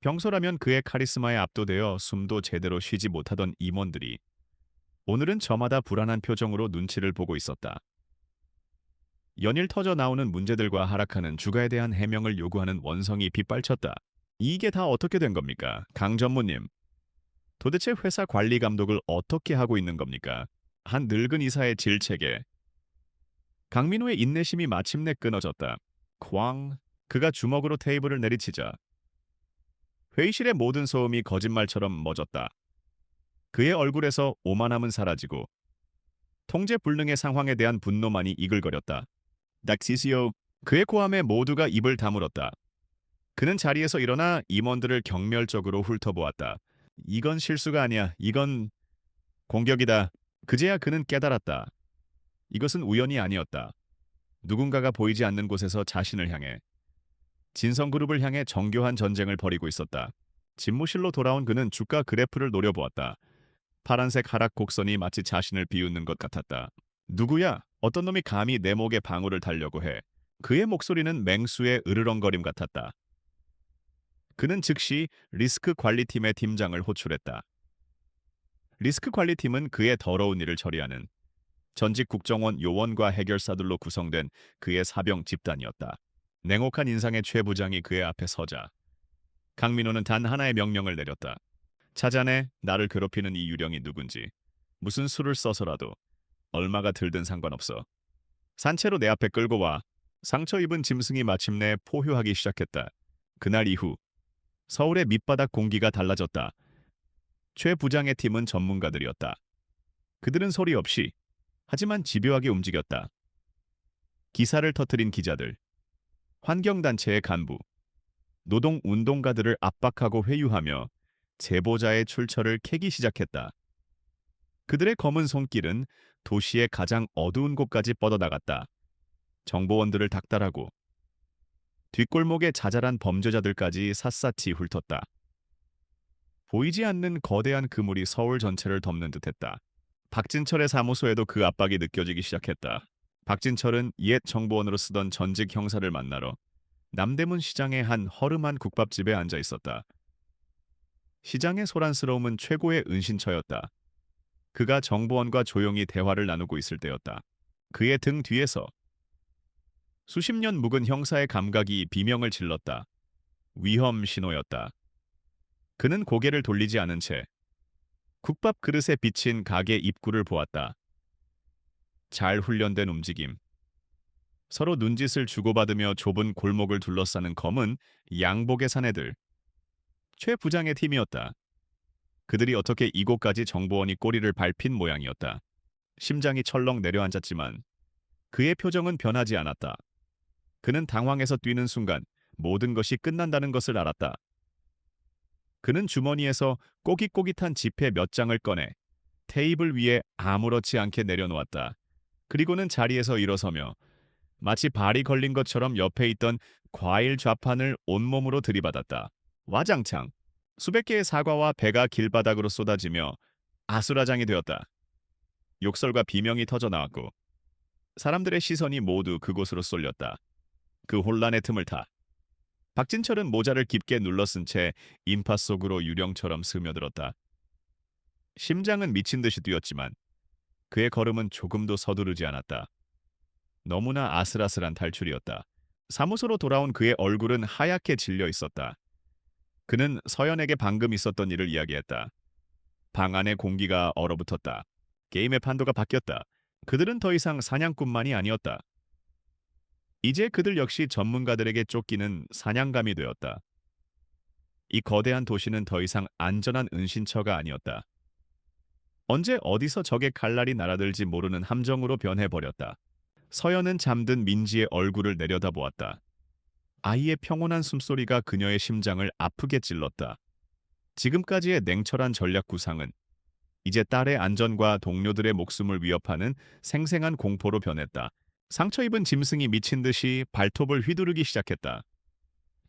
평소라면 그의 카리스마에 압도되어 숨도 제대로 쉬지 못하던 임원들이 오늘은 저마다 불안한 표정으로 눈치를 보고 있었다. 연일 터져 나오는 문제들과 하락하는 주가에 대한 해명을 요구하는 원성이 빗발쳤다. 이게 다 어떻게 된 겁니까? 강 전무님, 도대체 회사 관리 감독을 어떻게 하고 있는 겁니까? 한 늙은 이사의 질책에 강민호의 인내심이 마침내 끊어졌다. 쾅! 그가 주먹으로 테이블을 내리치자 회의실의 모든 소음이 거짓말처럼 멎었다. 그의 얼굴에서 오만함은 사라지고 통제 불능의 상황에 대한 분노만이 이글거렸다. 닥치시오. 그의 고함에 모두가 입을 다물었다. 그는 자리에서 일어나 임원들을 경멸적으로 훑어보았다. 이건 실수가 아니야. 이건 공격이다. 그제야 그는 깨달았다. 이것은 우연이 아니었다. 누군가가 보이지 않는 곳에서 자신을 향해, 진성그룹을 향해 정교한 전쟁을 벌이고 있었다. 집무실로 돌아온 그는 주가 그래프를 노려보았다. 파란색 하락 곡선이 마치 자신을 비웃는 것 같았다. 누구야? 어떤 놈이 감히 내 목에 방울을 달려고 해. 그의 목소리는 맹수의 으르렁거림 같았다. 그는 즉시 리스크 관리팀의 팀장을 호출했다. 리스크 관리팀은 그의 더러운 일을 처리하는 전직 국정원 요원과 해결사들로 구성된 그의 사병 집단이었다. 냉혹한 인상의 최 부장이 그의 앞에 서자 강민호는 단 하나의 명령을 내렸다. 찾아내. 나를 괴롭히는 이 유령이 누군지. 무슨 수를 써서라도 얼마가 들든 상관없어. 산채로 내 앞에 끌고 와. 상처 입은 짐승이 마침내 포효하기 시작했다. 그날 이후 서울의 밑바닥 공기가 달라졌다. 최 부장의 팀은 전문가들이었다. 그들은 소리 없이 하지만 집요하게 움직였다. 기사를 터뜨린 기자들, 환경단체의 간부, 노동운동가들을 압박하고 회유하며 제보자의 출처를 캐기 시작했다. 그들의 검은 손길은 도시의 가장 어두운 곳까지 뻗어나갔다. 정보원들을 닥달하고 뒷골목의 자잘한 범죄자들까지 샅샅이 훑었다. 보이지 않는 거대한 그물이 서울 전체를 덮는 듯했다. 박진철의 사무소에도 그 압박이 느껴지기 시작했다. 박진철은 옛 정보원으로 쓰던 전직 형사를 만나러 남대문 시장의 한 허름한 국밥집에 앉아 있었다. 시장의 소란스러움은 최고의 은신처였다. 그가 정보원과 조용히 대화를 나누고 있을 때였다. 그의 등 뒤에서 수십 년 묵은 형사의 감각이 비명을 질렀다. 위험 신호였다. 그는 고개를 돌리지 않은 채 국밥 그릇에 비친 가게 입구를 보았다. 잘 훈련된 움직임. 서로 눈짓을 주고받으며 좁은 골목을 둘러싸는 검은 양복의 사내들. 최 부장의 팀이었다. 그들이 어떻게 이곳까지 정보원이 꼬리를 밟힌 모양이었다. 심장이 철렁 내려앉았지만 그의 표정은 변하지 않았다. 그는 당황해서 뛰는 순간 모든 것이 끝난다는 것을 알았다. 그는 주머니에서 꼬깃꼬깃한 지폐 몇 장을 꺼내 테이블 위에 아무렇지 않게 내려놓았다. 그리고는 자리에서 일어서며 마치 발이 걸린 것처럼 옆에 있던 과일 좌판을 온몸으로 들이받았다. 와장창 수백 개의 사과와 배가 길바닥으로 쏟아지며 아수라장이 되었다. 욕설과 비명이 터져 나왔고 사람들의 시선이 모두 그곳으로 쏠렸다. 그 혼란의 틈을 타 박진철은 모자를 깊게 눌러쓴 채 인파 속으로 유령처럼 스며들었다. 심장은 미친 듯이 뛰었지만 그의 걸음은 조금도 서두르지 않았다. 너무나 아슬아슬한 탈출이었다. 사무소로 돌아온 그의 얼굴은 하얗게 질려 있었다. 그는 서연에게 방금 있었던 일을 이야기했다. 방 안의 공기가 얼어붙었다. 게임의 판도가 바뀌었다. 그들은 더 이상 사냥꾼만이 아니었다. 이제 그들 역시 전문가들에게 쫓기는 사냥감이 되었다. 이 거대한 도시는 더 이상 안전한 은신처가 아니었다. 언제 어디서 적의 칼날이 날아들지 모르는 함정으로 변해버렸다. 서연은 잠든 민지의 얼굴을 내려다보았다. 아이의 평온한 숨소리가 그녀의 심장을 아프게 찔렀다. 지금까지의 냉철한 전략 구상은 이제 딸의 안전과 동료들의 목숨을 위협하는 생생한 공포로 변했다. 상처 입은 짐승이 미친 듯이 발톱을 휘두르기 시작했다.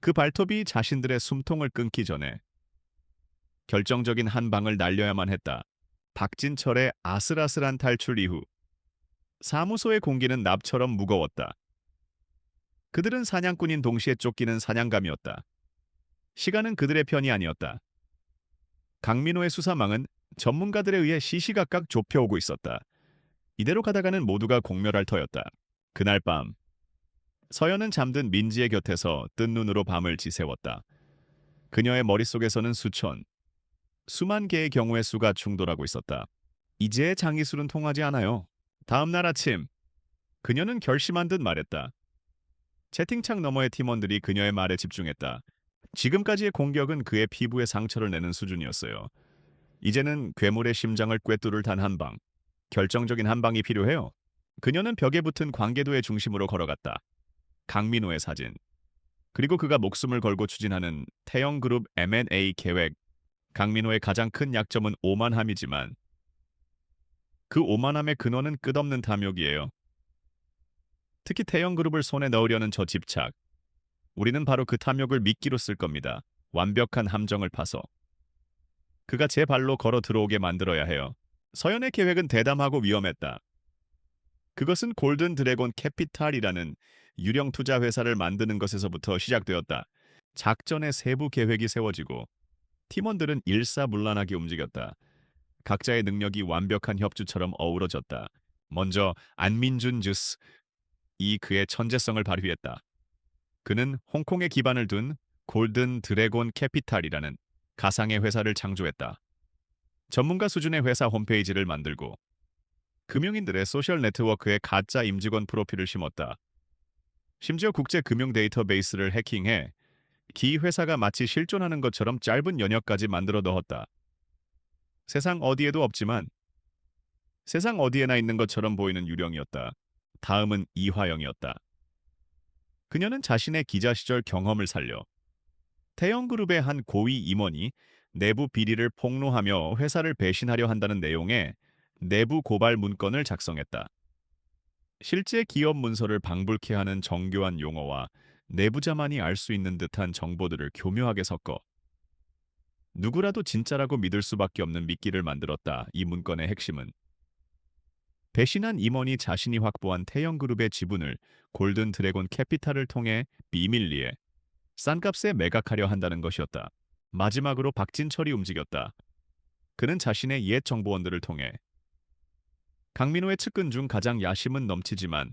그 발톱이 자신들의 숨통을 끊기 전에 결정적인 한 방을 날려야만 했다. 박진철의 아슬아슬한 탈출 이후 사무소의 공기는 납처럼 무거웠다. 그들은 사냥꾼인 동시에 쫓기는 사냥감이었다. 시간은 그들의 편이 아니었다. 강민호의 수사망은 전문가들에 의해 시시각각 좁혀오고 있었다. 이대로 가다가는 모두가 공멸할 터였다. 그날 밤 서연은 잠든 민지의 곁에서 뜬 눈으로 밤을 지새웠다. 그녀의 머릿속에서는 수만 개의 경우의 수가 충돌하고 있었다. 이제 장기술은 통하지 않아요. 다음 날 아침, 그녀는 결심한 듯 말했다. 채팅창 너머의 팀원들이 그녀의 말에 집중했다. 지금까지의 공격은 그의 피부에 상처를 내는 수준이었어요. 이제는 괴물의 심장을 꿰뚫을 단 한 방, 결정적인 한 방이 필요해요. 그녀는 벽에 붙은 관계도의 중심으로 걸어갔다. 강민호의 사진, 그리고 그가 목숨을 걸고 추진하는 태영그룹 M&A 계획. 강민호의 가장 큰 약점은 오만함이지만 그 오만함의 근원은 끝없는 탐욕이에요. 특히 태영그룹을 손에 넣으려는 저 집착. 우리는 바로 그 탐욕을 미끼로 쓸 겁니다. 완벽한 함정을 파서. 그가 제 발로 걸어 들어오게 만들어야 해요. 서연의 계획은 대담하고 위험했다. 그것은 골든 드래곤 캐피탈이라는 유령 투자 회사를 만드는 것에서부터 시작되었다. 작전의 세부 계획이 세워지고 팀원들은 일사불란하게 움직였다. 각자의 능력이 완벽한 협주처럼 어우러졌다. 먼저 안민준 주스, 이 그의 천재성을 발휘했다. 그는 홍콩에 기반을 둔 골든 드래곤 캐피탈이라는 가상의 회사를 창조했다. 전문가 수준의 회사 홈페이지를 만들고 금융인들의 소셜 네트워크에 가짜 임직원 프로필을 심었다. 심지어 국제 금융 데이터베이스를 해킹해 기 회사가 마치 실존하는 것처럼 짧은 연역까지 만들어 넣었다. 세상 어디에도 없지만 세상 어디에나 있는 것처럼 보이는 유령이었다. 다음은 이화영이었다. 그녀는 자신의 기자 시절 경험을 살려 태영그룹의 한 고위 임원이 내부 비리를 폭로하며 회사를 배신하려 한다는 내용의 내부 고발 문건을 작성했다. 실제 기업 문서를 방불케 하는 정교한 용어와 내부자만이 알 수 있는 듯한 정보들을 교묘하게 섞어 누구라도 진짜라고 믿을 수밖에 없는 미끼를 만들었다. 이 문건의 핵심은 배신한 임원이 자신이 확보한 태영그룹의 지분을 골든 드래곤 캐피탈을 통해 비밀리에 싼 값에 매각하려 한다는 것이었다. 마지막으로 박진철이 움직였다. 그는 자신의 옛 정보원들을 통해 강민호의 측근 중 가장 야심은 넘치지만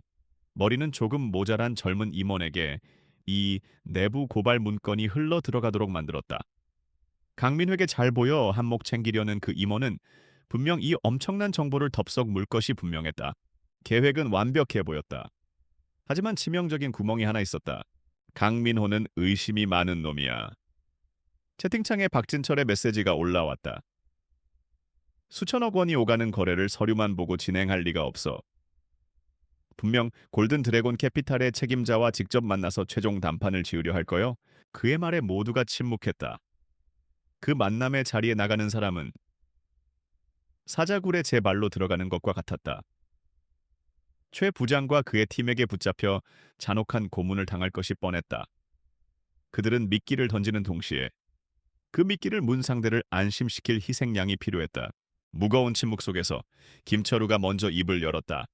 머리는 조금 모자란 젊은 임원에게 이 내부 고발 문건이 흘러 들어가도록 만들었다. 강민호에게 잘 보여 한몫 챙기려는 그 임원은 분명 이 엄청난 정보를 덥석 물 것이 분명했다. 계획은 완벽해 보였다. 하지만 치명적인 구멍이 하나 있었다. 강민호는 의심이 많은 놈이야. 채팅창에 박진철의 메시지가 올라왔다. 수천억 원이 오가는 거래를 서류만 보고 진행할 리가 없어. 분명 골든 드래곤 캐피탈의 책임자와 직접 만나서 최종 담판을 지으려 할 거요. 그의 말에 모두가 침묵했다. 그 만남의 자리에 나가는 사람은 사자굴에 제 발로 들어가는 것과 같았다. 최 부장과 그의 팀에게 붙잡혀 잔혹한 고문을 당할 것이 뻔했다. 그들은 미끼를 던지는 동시에 그 미끼를 문 상대를 안심시킬 희생양이 필요했다. 무거운 침묵 속에서 김철우가 먼저 입을 열었다.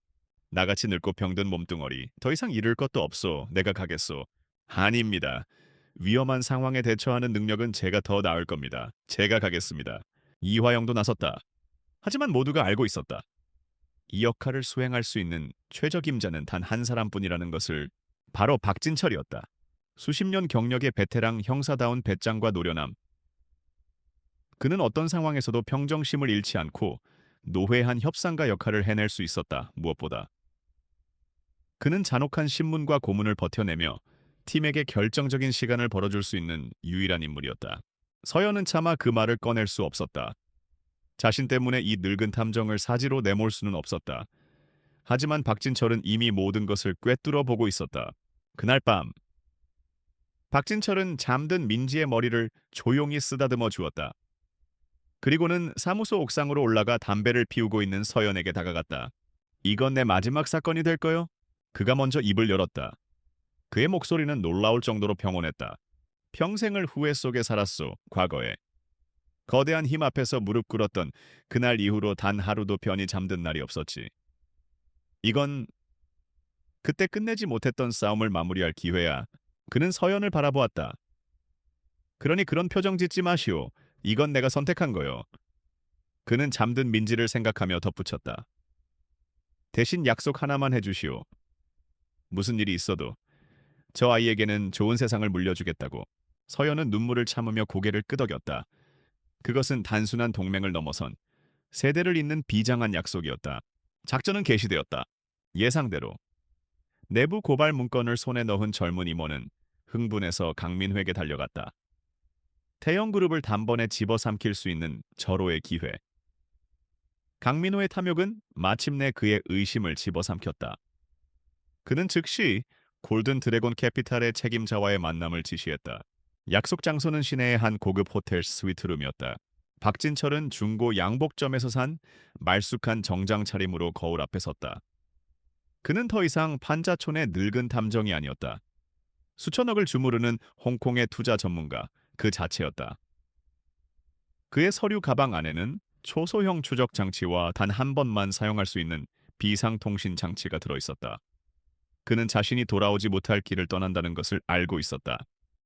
나같이 늙고 병든 몸뚱어리, 더 이상 잃을 것도 없소. 내가 가겠소. 아닙니다. 위험한 상황에 대처하는 능력은 제가 더 나을 겁니다. 제가 가겠습니다. 이화영도 나섰다. 하지만 모두가 알고 있었다. 이 역할을 수행할 수 있는 최적임자는 단 한 사람뿐이라는 것을. 바로 박진철이었다. 수십 년 경력의 베테랑 형사다운 배짱과 노련함. 그는 어떤 상황에서도 평정심을 잃지 않고 노회한 협상가 역할을 해낼 수 있었다. 무엇보다 그는 잔혹한 신문과 고문을 버텨내며 팀에게 결정적인 시간을 벌어줄 수 있는 유일한 인물이었다. 서연은 차마 그 말을 꺼낼 수 없었다. 자신 때문에 이 늙은 탐정을 사지로 내몰 수는 없었다. 하지만 박진철은 이미 모든 것을 꿰뚫어 보고 있었다. 그날 밤 박진철은 잠든 민지의 머리를 조용히 쓰다듬어 주었다. 그리고는 사무소 옥상으로 올라가 담배를 피우고 있는 서연에게 다가갔다. 이건 내 마지막 사건이 될 거요? 그가 먼저 입을 열었다. 그의 목소리는 놀라울 정도로 평온했다. 평생을 후회 속에 살았소, 과거에. 거대한 힘 앞에서 무릎 꿇었던 그날 이후로 단 하루도 편히 잠든 날이 없었지. 이건 그때 끝내지 못했던 싸움을 마무리할 기회야. 그는 서연을 바라보았다. 그러니 그런 표정 짓지 마시오. 이건 내가 선택한 거요. 그는 잠든 민지를 생각하며 덧붙였다. 대신 약속 하나만 해주시오. 무슨 일이 있어도 저 아이에게는 좋은 세상을 물려주겠다고. 서연은 눈물을 참으며 고개를 끄덕였다. 그것은 단순한 동맹을 넘어선 세대를 잇는 비장한 약속이었다. 작전은 개시되었다. 예상대로 내부 고발 문건을 손에 넣은 젊은 임원은 흥분해서 강민호에게 달려갔다. 태영 그룹을 단번에 집어삼킬 수 있는 절호의 기회. 강민호의 탐욕은 마침내 그의 의심을 집어삼켰다. 그는 즉시 골든 드래곤 캐피탈의 책임자와의 만남을 지시했다. 약속 장소는 시내의 한 고급 호텔 스위트룸이었다. 박진철은 중고 양복점에서 산 말쑥한 정장 차림으로 거울 앞에 섰다. 그는 더 이상 판자촌의 늙은 탐정이 아니었다. 수천억을 주무르는 홍콩의 투자 전문가 그 자체였다. 그의 서류 가방 안에는 초소형 추적 장치와 단 한 번만 사용할 수 있는 비상통신 장치가 들어있었다. 그는 자신이 돌아오지 못할 길을 떠난다는 것을 알고 있었다.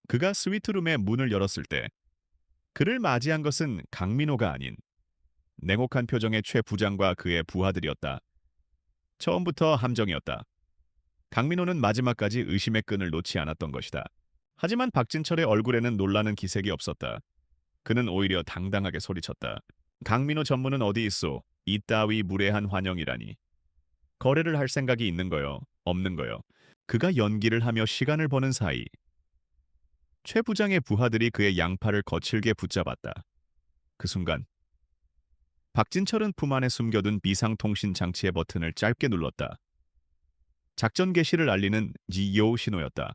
그가 스위트룸의 문을 열었을 때 그를 맞이한 것은 강민호가 아닌 냉혹한 표정의 최 부장과 그의 부하들이었다. 처음부터 함정이었다. 강민호는 마지막까지 의심의 끈을 놓지 않았던 것이다. 하지만 박진철의 얼굴에는 놀라는 기색이 없었다. 그는 오히려 당당하게 소리쳤다. 강민호 전무는 어디 있소? 이따위 무례한 환영이라니. 거래를 할 생각이 있는 거요? 없는 거요? 그가 연기를 하며 시간을 버는 사이 최 부장의 부하들이 그의 양팔을 거칠게 붙잡았다. 그 순간 박진철은 품 안에 숨겨둔 비상통신 장치의 버튼을 짧게 눌렀다. 작전 개시를 알리는 지요 신호였다.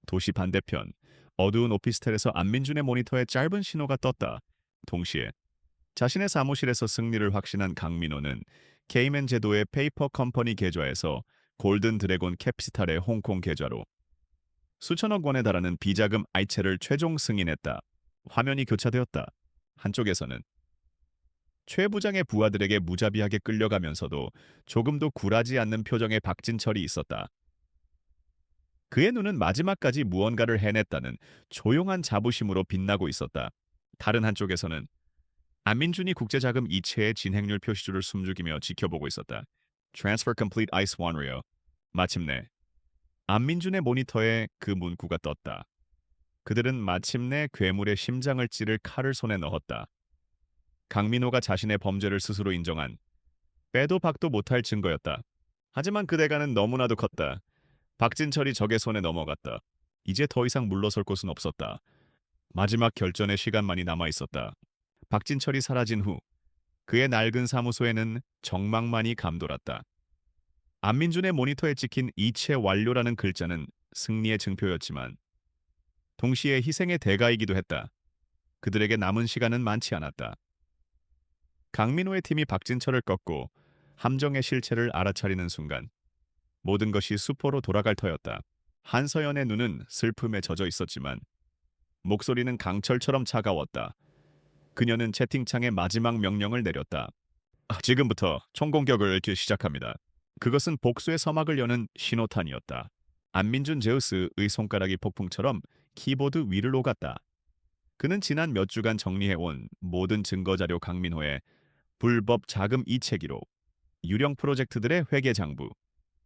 도시 반대편 어두운 오피스텔에서 안민준의 모니터에 짧은 신호가 떴다. 동시에 자신의 사무실에서 승리를 확신한 강민호는 케이맨 제도의 페이퍼 컴퍼니 계좌에서 골든 드래곤 캐피탈의 홍콩 계좌로 수천억 원에 달하는 비자금 아이체를 최종 승인했다. 화면이 교차되었다. 한쪽에서는 최 부장의 부하들에게 무자비하게 끌려가면서도 조금도 굴하지 않는 표정의 박진철이 있었다. 그의 눈은 마지막까지 무언가를 해냈다는 조용한 자부심으로 빛나고 있었다. 다른 한쪽에서는 안민준이 국제자금 이체의 진행률 표시줄을 숨죽이며 지켜보고 있었다. Transfer complete ice one rio. 마침내 안민준의 모니터에 그 문구가 떴다. 그들은 마침내 괴물의 심장을 찌를 칼을 손에 넣었다. 강민호가 자신의 범죄를 스스로 인정한 빼도 박도 못할 증거였다. 하지만 그 대가는 너무나도 컸다. 박진철이 적의 손에 넘어갔다. 이제 더 이상 물러설 곳은 없었다. 마지막 결전의 시간만이 남아 있었다. 박진철이 사라진 후 그의 낡은 사무소에는 정막만이 감돌았다. 안민준의 모니터에 찍힌 이체 완료라는 글자는 승리의 증표였지만 동시에 희생의 대가이기도 했다. 그들에게 남은 시간은 많지 않았다. 강민호의 팀이 박진철을 꺾고 함정의 실체를 알아차리는 순간 모든 것이 수포로 돌아갈 터였다. 한서연의 눈은 슬픔에 젖어 있었지만 목소리는 강철처럼 차가웠다. 그녀는 채팅창에 마지막 명령을 내렸다. 지금부터 총공격을 시작합니다. 그것은 복수의 서막을 여는 신호탄이었다. 안민준 제우스의 손가락이 폭풍처럼 키보드 위를 오갔다. 그는 지난 몇 주간 정리해온 모든 증거자료 강민호의 불법 자금 이체기록, 유령 프로젝트들의 회계 장부,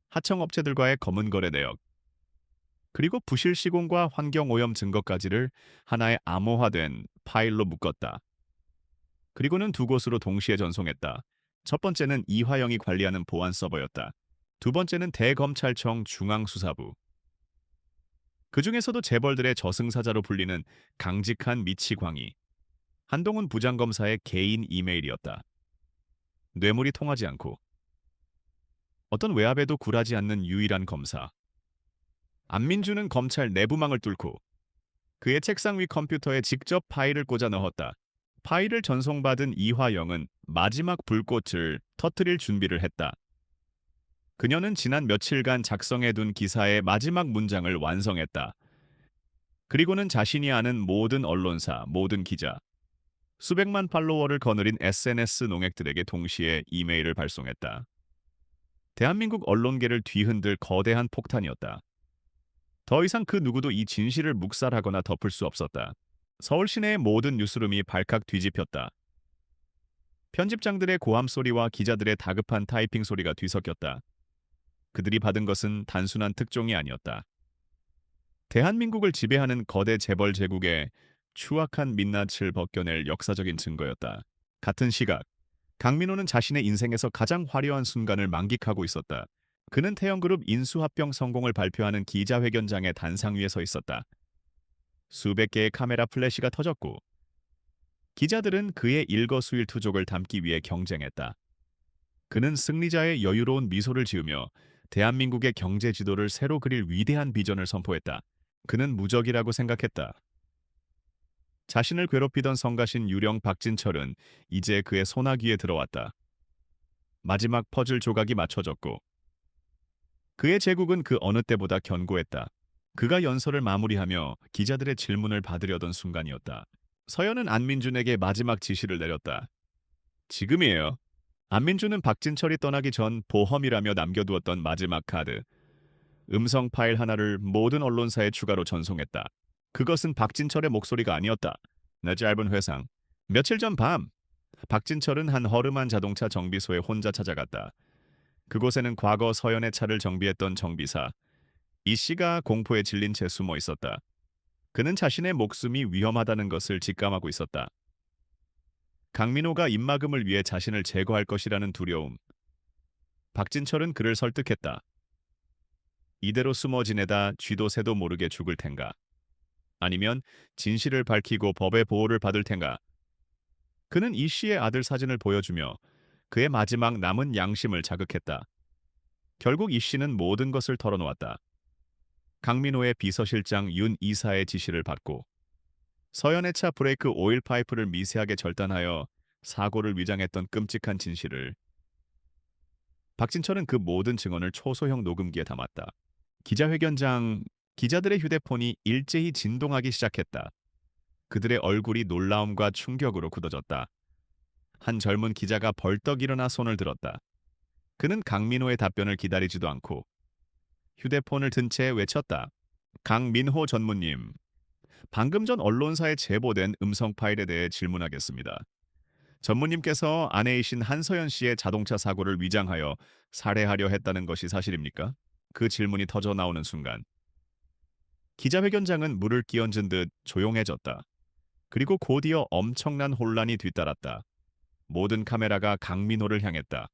하청업체들과의 검은 거래 내역, 그리고 부실 시공과 환경오염 증거까지를 하나의 암호화된 파일로 묶었다. 그리고는 두 곳으로 동시에 전송했다. 첫 번째는 이화영이 관리하는 보안 서버였다. 두 번째는 대검찰청 중앙수사부. 그 중에서도 재벌들의 저승사자로 불리는 강직한 미치광이 한동훈 부장검사의 개인 이메일이었다. 뇌물이 통하지 않고 어떤 외압에도 굴하지 않는 유일한 검사. 안민준은 검찰 내부망을 뚫고 그의 책상 위 컴퓨터에 직접 파일을 꽂아 넣었다. 파일을 전송받은 이화영은 마지막 불꽃을 터뜨릴 준비를 했다. 그녀는 지난 며칠간 작성해둔 기사의 마지막 문장을 완성했다. 그리고는 자신이 아는 모든 언론사, 모든 기자, 수백만 팔로워를 거느린 SNS 농액들에게 동시에 이메일을 발송했다. 대한민국 언론계를 뒤흔들 거대한 폭탄이었다. 더 이상 그 누구도 이 진실을 묵살하거나 덮을 수 없었다. 서울 시내의 모든 뉴스룸이 발칵 뒤집혔다. 편집장들의 고함 소리와 기자들의 다급한 타이핑 소리가 뒤섞였다. 그들이 받은 것은 단순한 특종이 아니었다. 대한민국을 지배하는 거대 재벌 제국의 추악한 민낯을 벗겨낼 역사적인 증거였다. 같은 시각, 강민호는 자신의 인생에서 가장 화려한 순간을 만끽하고 있었다. 그는 태영그룹 인수합병 성공을 발표하는 기자회견장의 단상 위에 서 있었다. 수백 개의 카메라 플래시가 터졌고 기자들은 그의 일거수일투족을 담기 위해 경쟁했다. 그는 승리자의 여유로운 미소를 지으며 대한민국의 경제 지도를 새로 그릴 위대한 비전을 선포했다. 그는 무적이라고 생각했다. 자신을 괴롭히던 성가신 유령 박진철은 이제 그의 소나기에 들어왔다. 마지막 퍼즐 조각이 맞춰졌고 그의 제국은 그 어느 때보다 견고했다. 그가 연설을 마무리하며 기자들의 질문을 받으려던 순간이었다. 서연은 안민준에게 마지막 지시를 내렸다. 지금이에요. 안민준은 박진철이 떠나기 전 보험이라며 남겨두었던 마지막 카드, 음성 파일 하나를 모든 언론사에 추가로 전송했다. 그것은 박진철의 목소리가 아니었다. 내 짧은 회상. 며칠 전 밤, 박진철은 한 허름한 자동차 정비소에 혼자 찾아갔다. 그곳에는 과거 서연의 차를 정비했던 정비사 이 씨가 공포에 질린 채 숨어 있었다. 그는 자신의 목숨이 위험하다는 것을 직감하고 있었다. 강민호가 입막음을 위해 자신을 제거할 것이라는 두려움. 박진철은 그를 설득했다. 이대로 숨어 지내다 쥐도 새도 모르게 죽을 텐가. 아니면 진실을 밝히고 법의 보호를 받을 텐가. 그는 이 씨의 아들 사진을 보여주며 그의 마지막 남은 양심을 자극했다. 결국 이 씨는 모든 것을 털어놓았다. 강민호의 비서실장 윤 이사의 지시를 받고 서연의 차 브레이크 오일 파이프를 미세하게 절단하여 사고를 위장했던 끔찍한 진실을 박진철은 그 모든 증언을 초소형 녹음기에 담았다. 기자회견장 기자들의 휴대폰이 일제히 진동하기 시작했다. 그들의 얼굴이 놀라움과 충격으로 굳어졌다. 한 젊은 기자가 벌떡 일어나 손을 들었다. 그는 강민호의 답변을 기다리지도 않고 휴대폰을 든 채 외쳤다. 강민호 전무님, 방금 전 언론사에 제보된 음성 파일에 대해 질문하겠습니다. 전무님께서 아내이신 한서연 씨의 자동차 사고를 위장하여 살해하려 했다는 것이 사실입니까? 그 질문이 터져 나오는 순간 기자회견장은 물을 끼얹은 듯 조용해졌다. 그리고 곧이어 엄청난 혼란이 뒤따랐다. 모든 카메라가 강민호를 향했다.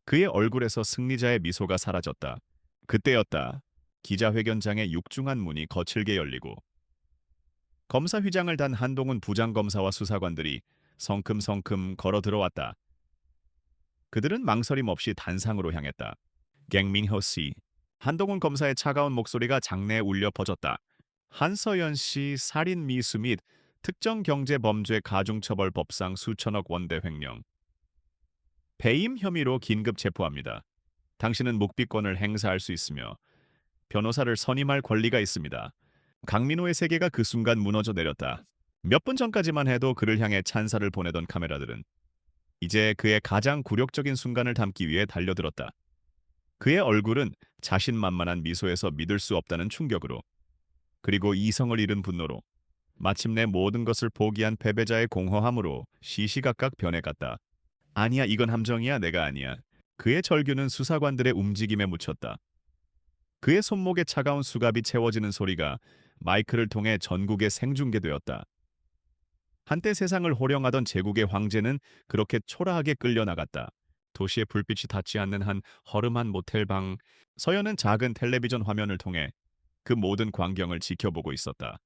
그의 얼굴에서 승리자의 미소가 사라졌다. 그때였다. 기자회견장의 육중한 문이 거칠게 열리고 검사 휘장을 단 한동훈 부장검사와 수사관들이 성큼성큼 걸어 들어왔다. 그들은 망설임 없이 단상으로 향했다. 갱밍호 씨. 한동훈 검사의 차가운 목소리가 장내에 울려 퍼졌다. 한서연 씨 살인 미수 및 특정경제범죄 가중처벌법상 수천억 원대 횡령. 배임 혐의로 긴급 체포합니다. 당신은 묵비권을 행사할 수 있으며 변호사를 선임할 권리가 있습니다. 강민호의 세계가 그 순간 무너져 내렸다. 몇 분 전까지만 해도 그를 향해 찬사를 보내던 카메라들은 이제 그의 가장 굴욕적인 순간을 담기 위해 달려들었다. 그의 얼굴은 자신만만한 미소에서 믿을 수 없다는 충격으로, 그리고 이성을 잃은 분노로, 마침내 모든 것을 포기한 패배자의 공허함으로 시시각각 변해갔다. 아니야, 이건 함정이야, 내가 아니야. 그의 절규는 수사관들의 움직임에 묻혔다. 그의 손목에 차가운 수갑이 채워지는 소리가 마이크를 통해 전국에 생중계되었다. 한때 세상을 호령하던 제국의 황제는 그렇게 초라하게 끌려나갔다. 도시의 불빛이 닿지 않는 한 허름한 모텔방. 서연은 작은 텔레비전 화면을 통해 그 모든 광경을 지켜보고 있었다.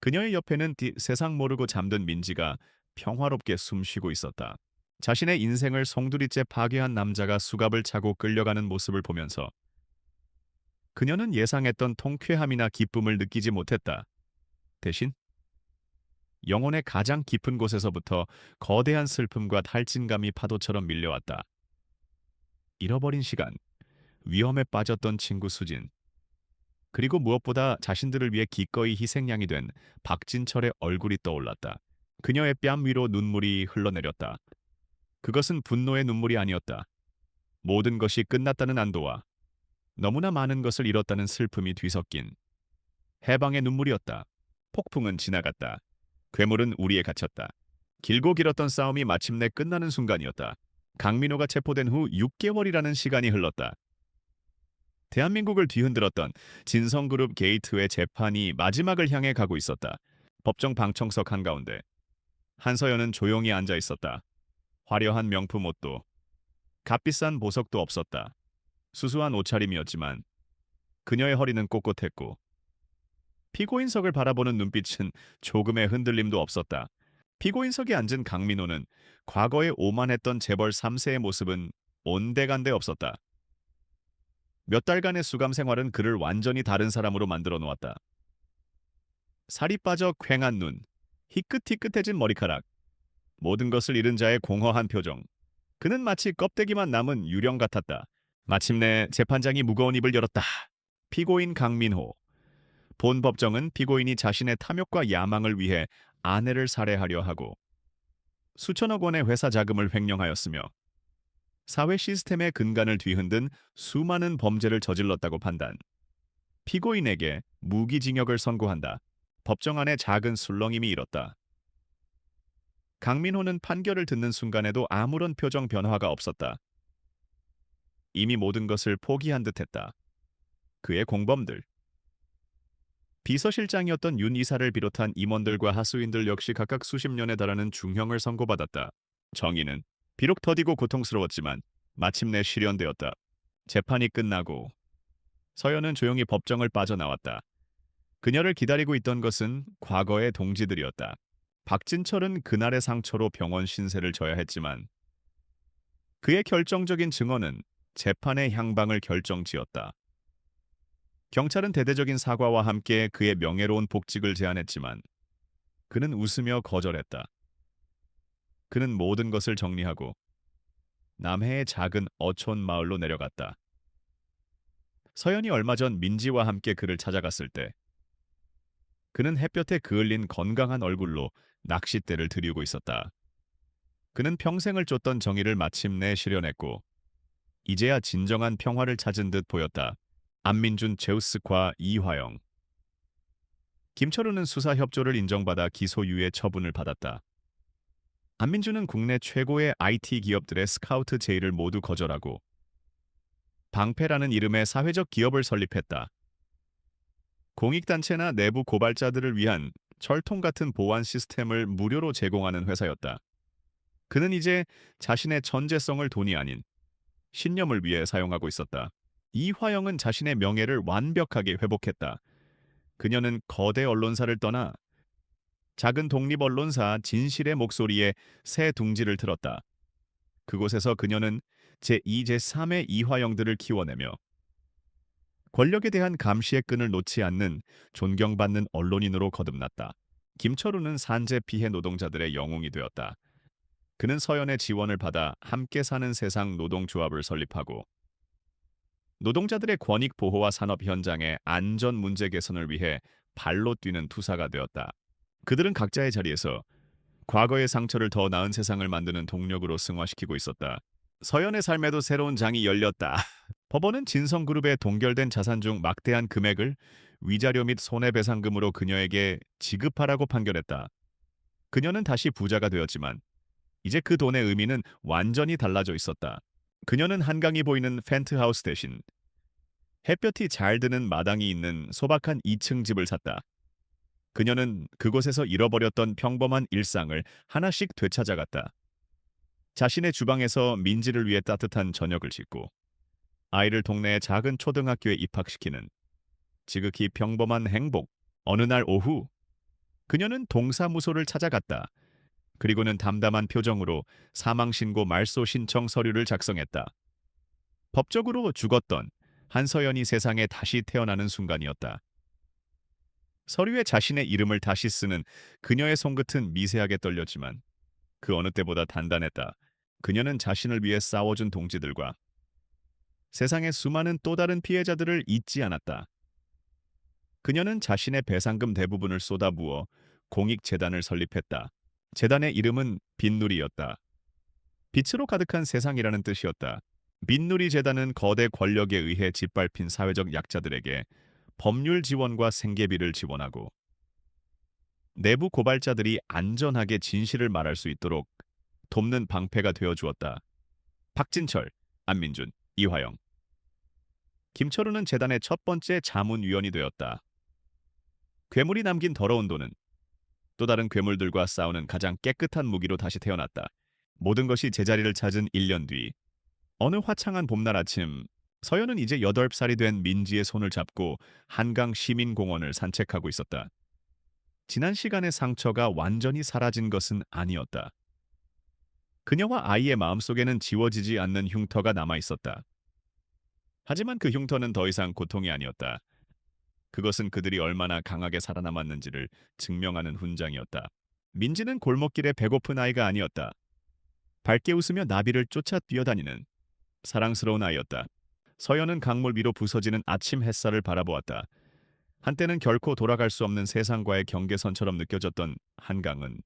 그녀의 옆에는 세상 모르고 잠든 민지가 평화롭게 숨쉬고 있었다. 자신의 인생을 송두리째 파괴한 남자가 수갑을 차고 끌려가는 모습을 보면서 그녀는 예상했던 통쾌함이나 기쁨을 느끼지 못했다. 대신 영혼의 가장 깊은 곳에서부터 거대한 슬픔과 탈진감이 파도처럼 밀려왔다. 잃어버린 시간, 위험에 빠졌던 친구 수진, 그리고 무엇보다 자신들을 위해 기꺼이 희생양이 된 박진철의 얼굴이 떠올랐다. 그녀의 뺨 위로 눈물이 흘러내렸다. 그것은 분노의 눈물이 아니었다. 모든 것이 끝났다는 안도와 너무나 많은 것을 잃었다는 슬픔이 뒤섞인 해방의 눈물이었다. 폭풍은 지나갔다. 괴물은 우리에 갇혔다. 길고 길었던 싸움이 마침내 끝나는 순간이었다. 강민호가 체포된 후 6개월이라는 시간이 흘렀다. 대한민국을 뒤흔들었던 진성그룹 게이트의 재판이 마지막을 향해 가고 있었다. 법정 방청석 한가운데 한서연은 조용히 앉아 있었다. 화려한 명품 옷도 값비싼 보석도 없었다. 수수한 옷차림이었지만 그녀의 허리는 꼿꼿했고 피고인석을 바라보는 눈빛은 조금의 흔들림도 없었다. 피고인석에 앉은 강민호는 과거에 오만했던 재벌 3세의 모습은 온데간데 없었다. 몇 달간의 수감 생활은 그를 완전히 다른 사람으로 만들어 놓았다. 살이 빠져 퀭한 눈, 희끗희끗해진 머리카락, 모든 것을 잃은 자의 공허한 표정. 그는 마치 껍데기만 남은 유령 같았다. 마침내 재판장이 무거운 입을 열었다. 피고인 강민호. 본 법정은 피고인이 자신의 탐욕과 야망을 위해 아내를 살해하려 하고 수천억 원의 회사 자금을 횡령하였으며 사회 시스템의 근간을 뒤흔든 수많은 범죄를 저질렀다고 판단. 피고인에게 무기징역을 선고한다. 법정 안에 작은 술렁임이 일었다. 강민호는 판결을 듣는 순간에도 아무런 표정 변화가 없었다. 이미 모든 것을 포기한 듯했다. 그의 공범들, 비서실장이었던 윤 이사를 비롯한 임원들과 하수인들 역시 각각 수십 년에 달하는 중형을 선고받았다. 정의는 비록 더디고 고통스러웠지만 마침내 실현되었다. 재판이 끝나고 서연은 조용히 법정을 빠져나왔다. 그녀를 기다리고 있던 것은 과거의 동지들이었다. 박진철은 그날의 상처로 병원 신세를 져야 했지만 그의 결정적인 증언은 재판의 향방을 결정지었다. 경찰은 대대적인 사과와 함께 그의 명예로운 복직을 제안했지만 그는 웃으며 거절했다. 그는 모든 것을 정리하고 남해의 작은 어촌 마을로 내려갔다. 서연이 얼마 전 민지와 함께 그를 찾아갔을 때 그는 햇볕에 그을린 건강한 얼굴로 낚싯대를 들이우고 있었다. 그는 평생을 쫓던 정의를 마침내 실현했고 이제야 진정한 평화를 찾은 듯 보였다. 안민준, 제우스과 이화영. 김철우는 수사 협조를 인정받아 기소유예 처분을 받았다. 안민준은 국내 최고의 IT 기업들의 스카우트 제의를 모두 거절하고 방패라는 이름의 사회적 기업을 설립했다. 공익단체나 내부 고발자들을 위한 철통 같은 보안 시스템을 무료로 제공하는 회사였다. 그는 이제 자신의 천재성을 돈이 아닌 신념을 위해 사용하고 있었다. 이화영은 자신의 명예를 완벽하게 회복했다. 그녀는 거대 언론사를 떠나 작은 독립 언론사 진실의 목소리에 새 둥지를 틀었다. 그곳에서 그녀는 제2, 제3의 이화영들을 키워내며 권력에 대한 감시의 끈을 놓지 않는 존경받는 언론인으로 거듭났다. 김철우는 산재 피해 노동자들의 영웅이 되었다. 그는 서연의 지원을 받아 함께 사는 세상 노동조합을 설립하고 노동자들의 권익 보호와 산업 현장의 안전 문제 개선을 위해 발로 뛰는 투사가 되었다. 그들은 각자의 자리에서 과거의 상처를 더 나은 세상을 만드는 동력으로 승화시키고 있었다. 서연의 삶에도 새로운 장이 열렸다. 법원은 진성그룹에 동결된 자산 중 막대한 금액을 위자료 및 손해배상금으로 그녀에게 지급하라고 판결했다. 그녀는 다시 부자가 되었지만 이제 그 돈의 의미는 완전히 달라져 있었다. 그녀는 한강이 보이는 펜트하우스 대신 햇볕이 잘 드는 마당이 있는 소박한 2층 집을 샀다. 그녀는 그곳에서 잃어버렸던 평범한 일상을 하나씩 되찾아갔다. 자신의 주방에서 민지를 위해 따뜻한 저녁을 짓고 아이를 동네의 작은 초등학교에 입학시키는 지극히 평범한 행복. 어느 날 오후 그녀는 동사무소를 찾아갔다. 그리고는 담담한 표정으로 사망신고 말소 신청 서류를 작성했다. 법적으로 죽었던 한서연이 세상에 다시 태어나는 순간이었다. 서류에 자신의 이름을 다시 쓰는 그녀의 손끝은 미세하게 떨렸지만 그 어느 때보다 단단했다. 그녀는 자신을 위해 싸워준 동지들과 세상의 수많은 또 다른 피해자들을 잊지 않았다. 그녀는 자신의 배상금 대부분을 쏟아부어 공익재단을 설립했다. 재단의 이름은 빛누리였다. 빛으로 가득한 세상이라는 뜻이었다. 빛누리 재단은 거대 권력에 의해 짓밟힌 사회적 약자들에게 법률 지원과 생계비를 지원하고 내부 고발자들이 안전하게 진실을 말할 수 있도록 돕는 방패가 되어 주었다. 박진철, 안민준, 이화영. 김철우는 재단의 첫 번째 자문위원이 되었다. 괴물이 남긴 더러운 돈은 또 다른 괴물들과 싸우는 가장 깨끗한 무기로 다시 태어났다. 모든 것이 제자리를 찾은 1년 뒤, 어느 화창한 봄날 아침, 서연은 이제 8살이 된 민지의 손을 잡고 한강 시민공원을 산책하고 있었다. 지난 시간의 상처가 완전히 사라진 것은 아니었다. 그녀와 아이의 마음속에는 지워지지 않는 흉터가 남아 있었다. 하지만 그 흉터는 더 이상 고통이 아니었다. 그것은 그들이 얼마나 강하게 살아남았는지를 증명하는 훈장이었다. 민지는 골목길에 배고픈 아이가 아니었다. 밝게 웃으며 나비를 쫓아 뛰어다니는 사랑스러운 아이였다. 서연은 강물 위로 부서지는 아침 햇살을 바라보았다. 한때는 결코 돌아갈 수 없는 세상과의 경계선처럼 느껴졌던 한강은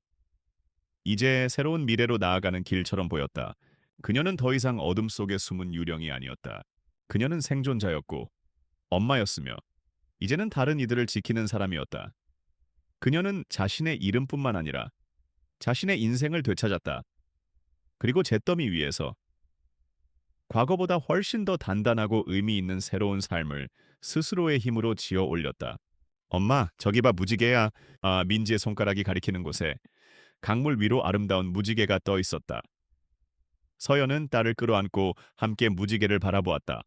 이제 새로운 미래로 나아가는 길처럼 보였다. 그녀는 더 이상 어둠 속에 숨은 유령이 아니었다. 그녀는 생존자였고 엄마였으며 이제는 다른 이들을 지키는 사람이었다. 그녀는 자신의 이름뿐만 아니라 자신의 인생을 되찾았다. 그리고 잿더미 위에서 과거보다 훨씬 더 단단하고 의미 있는 새로운 삶을 스스로의 힘으로 지어 올렸다. 엄마, 저기 봐 무지개야. 민지의 손가락이 가리키는 곳에 강물 위로 아름다운 무지개가 떠 있었다. 서연은 딸을 끌어안고 함께 무지개를 바라보았다.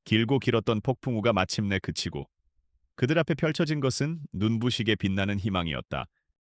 길고 길었던 폭풍우가 마침내 그치고 그들 앞에 펼쳐진 것은 눈부시게 빛나는 희망이었다.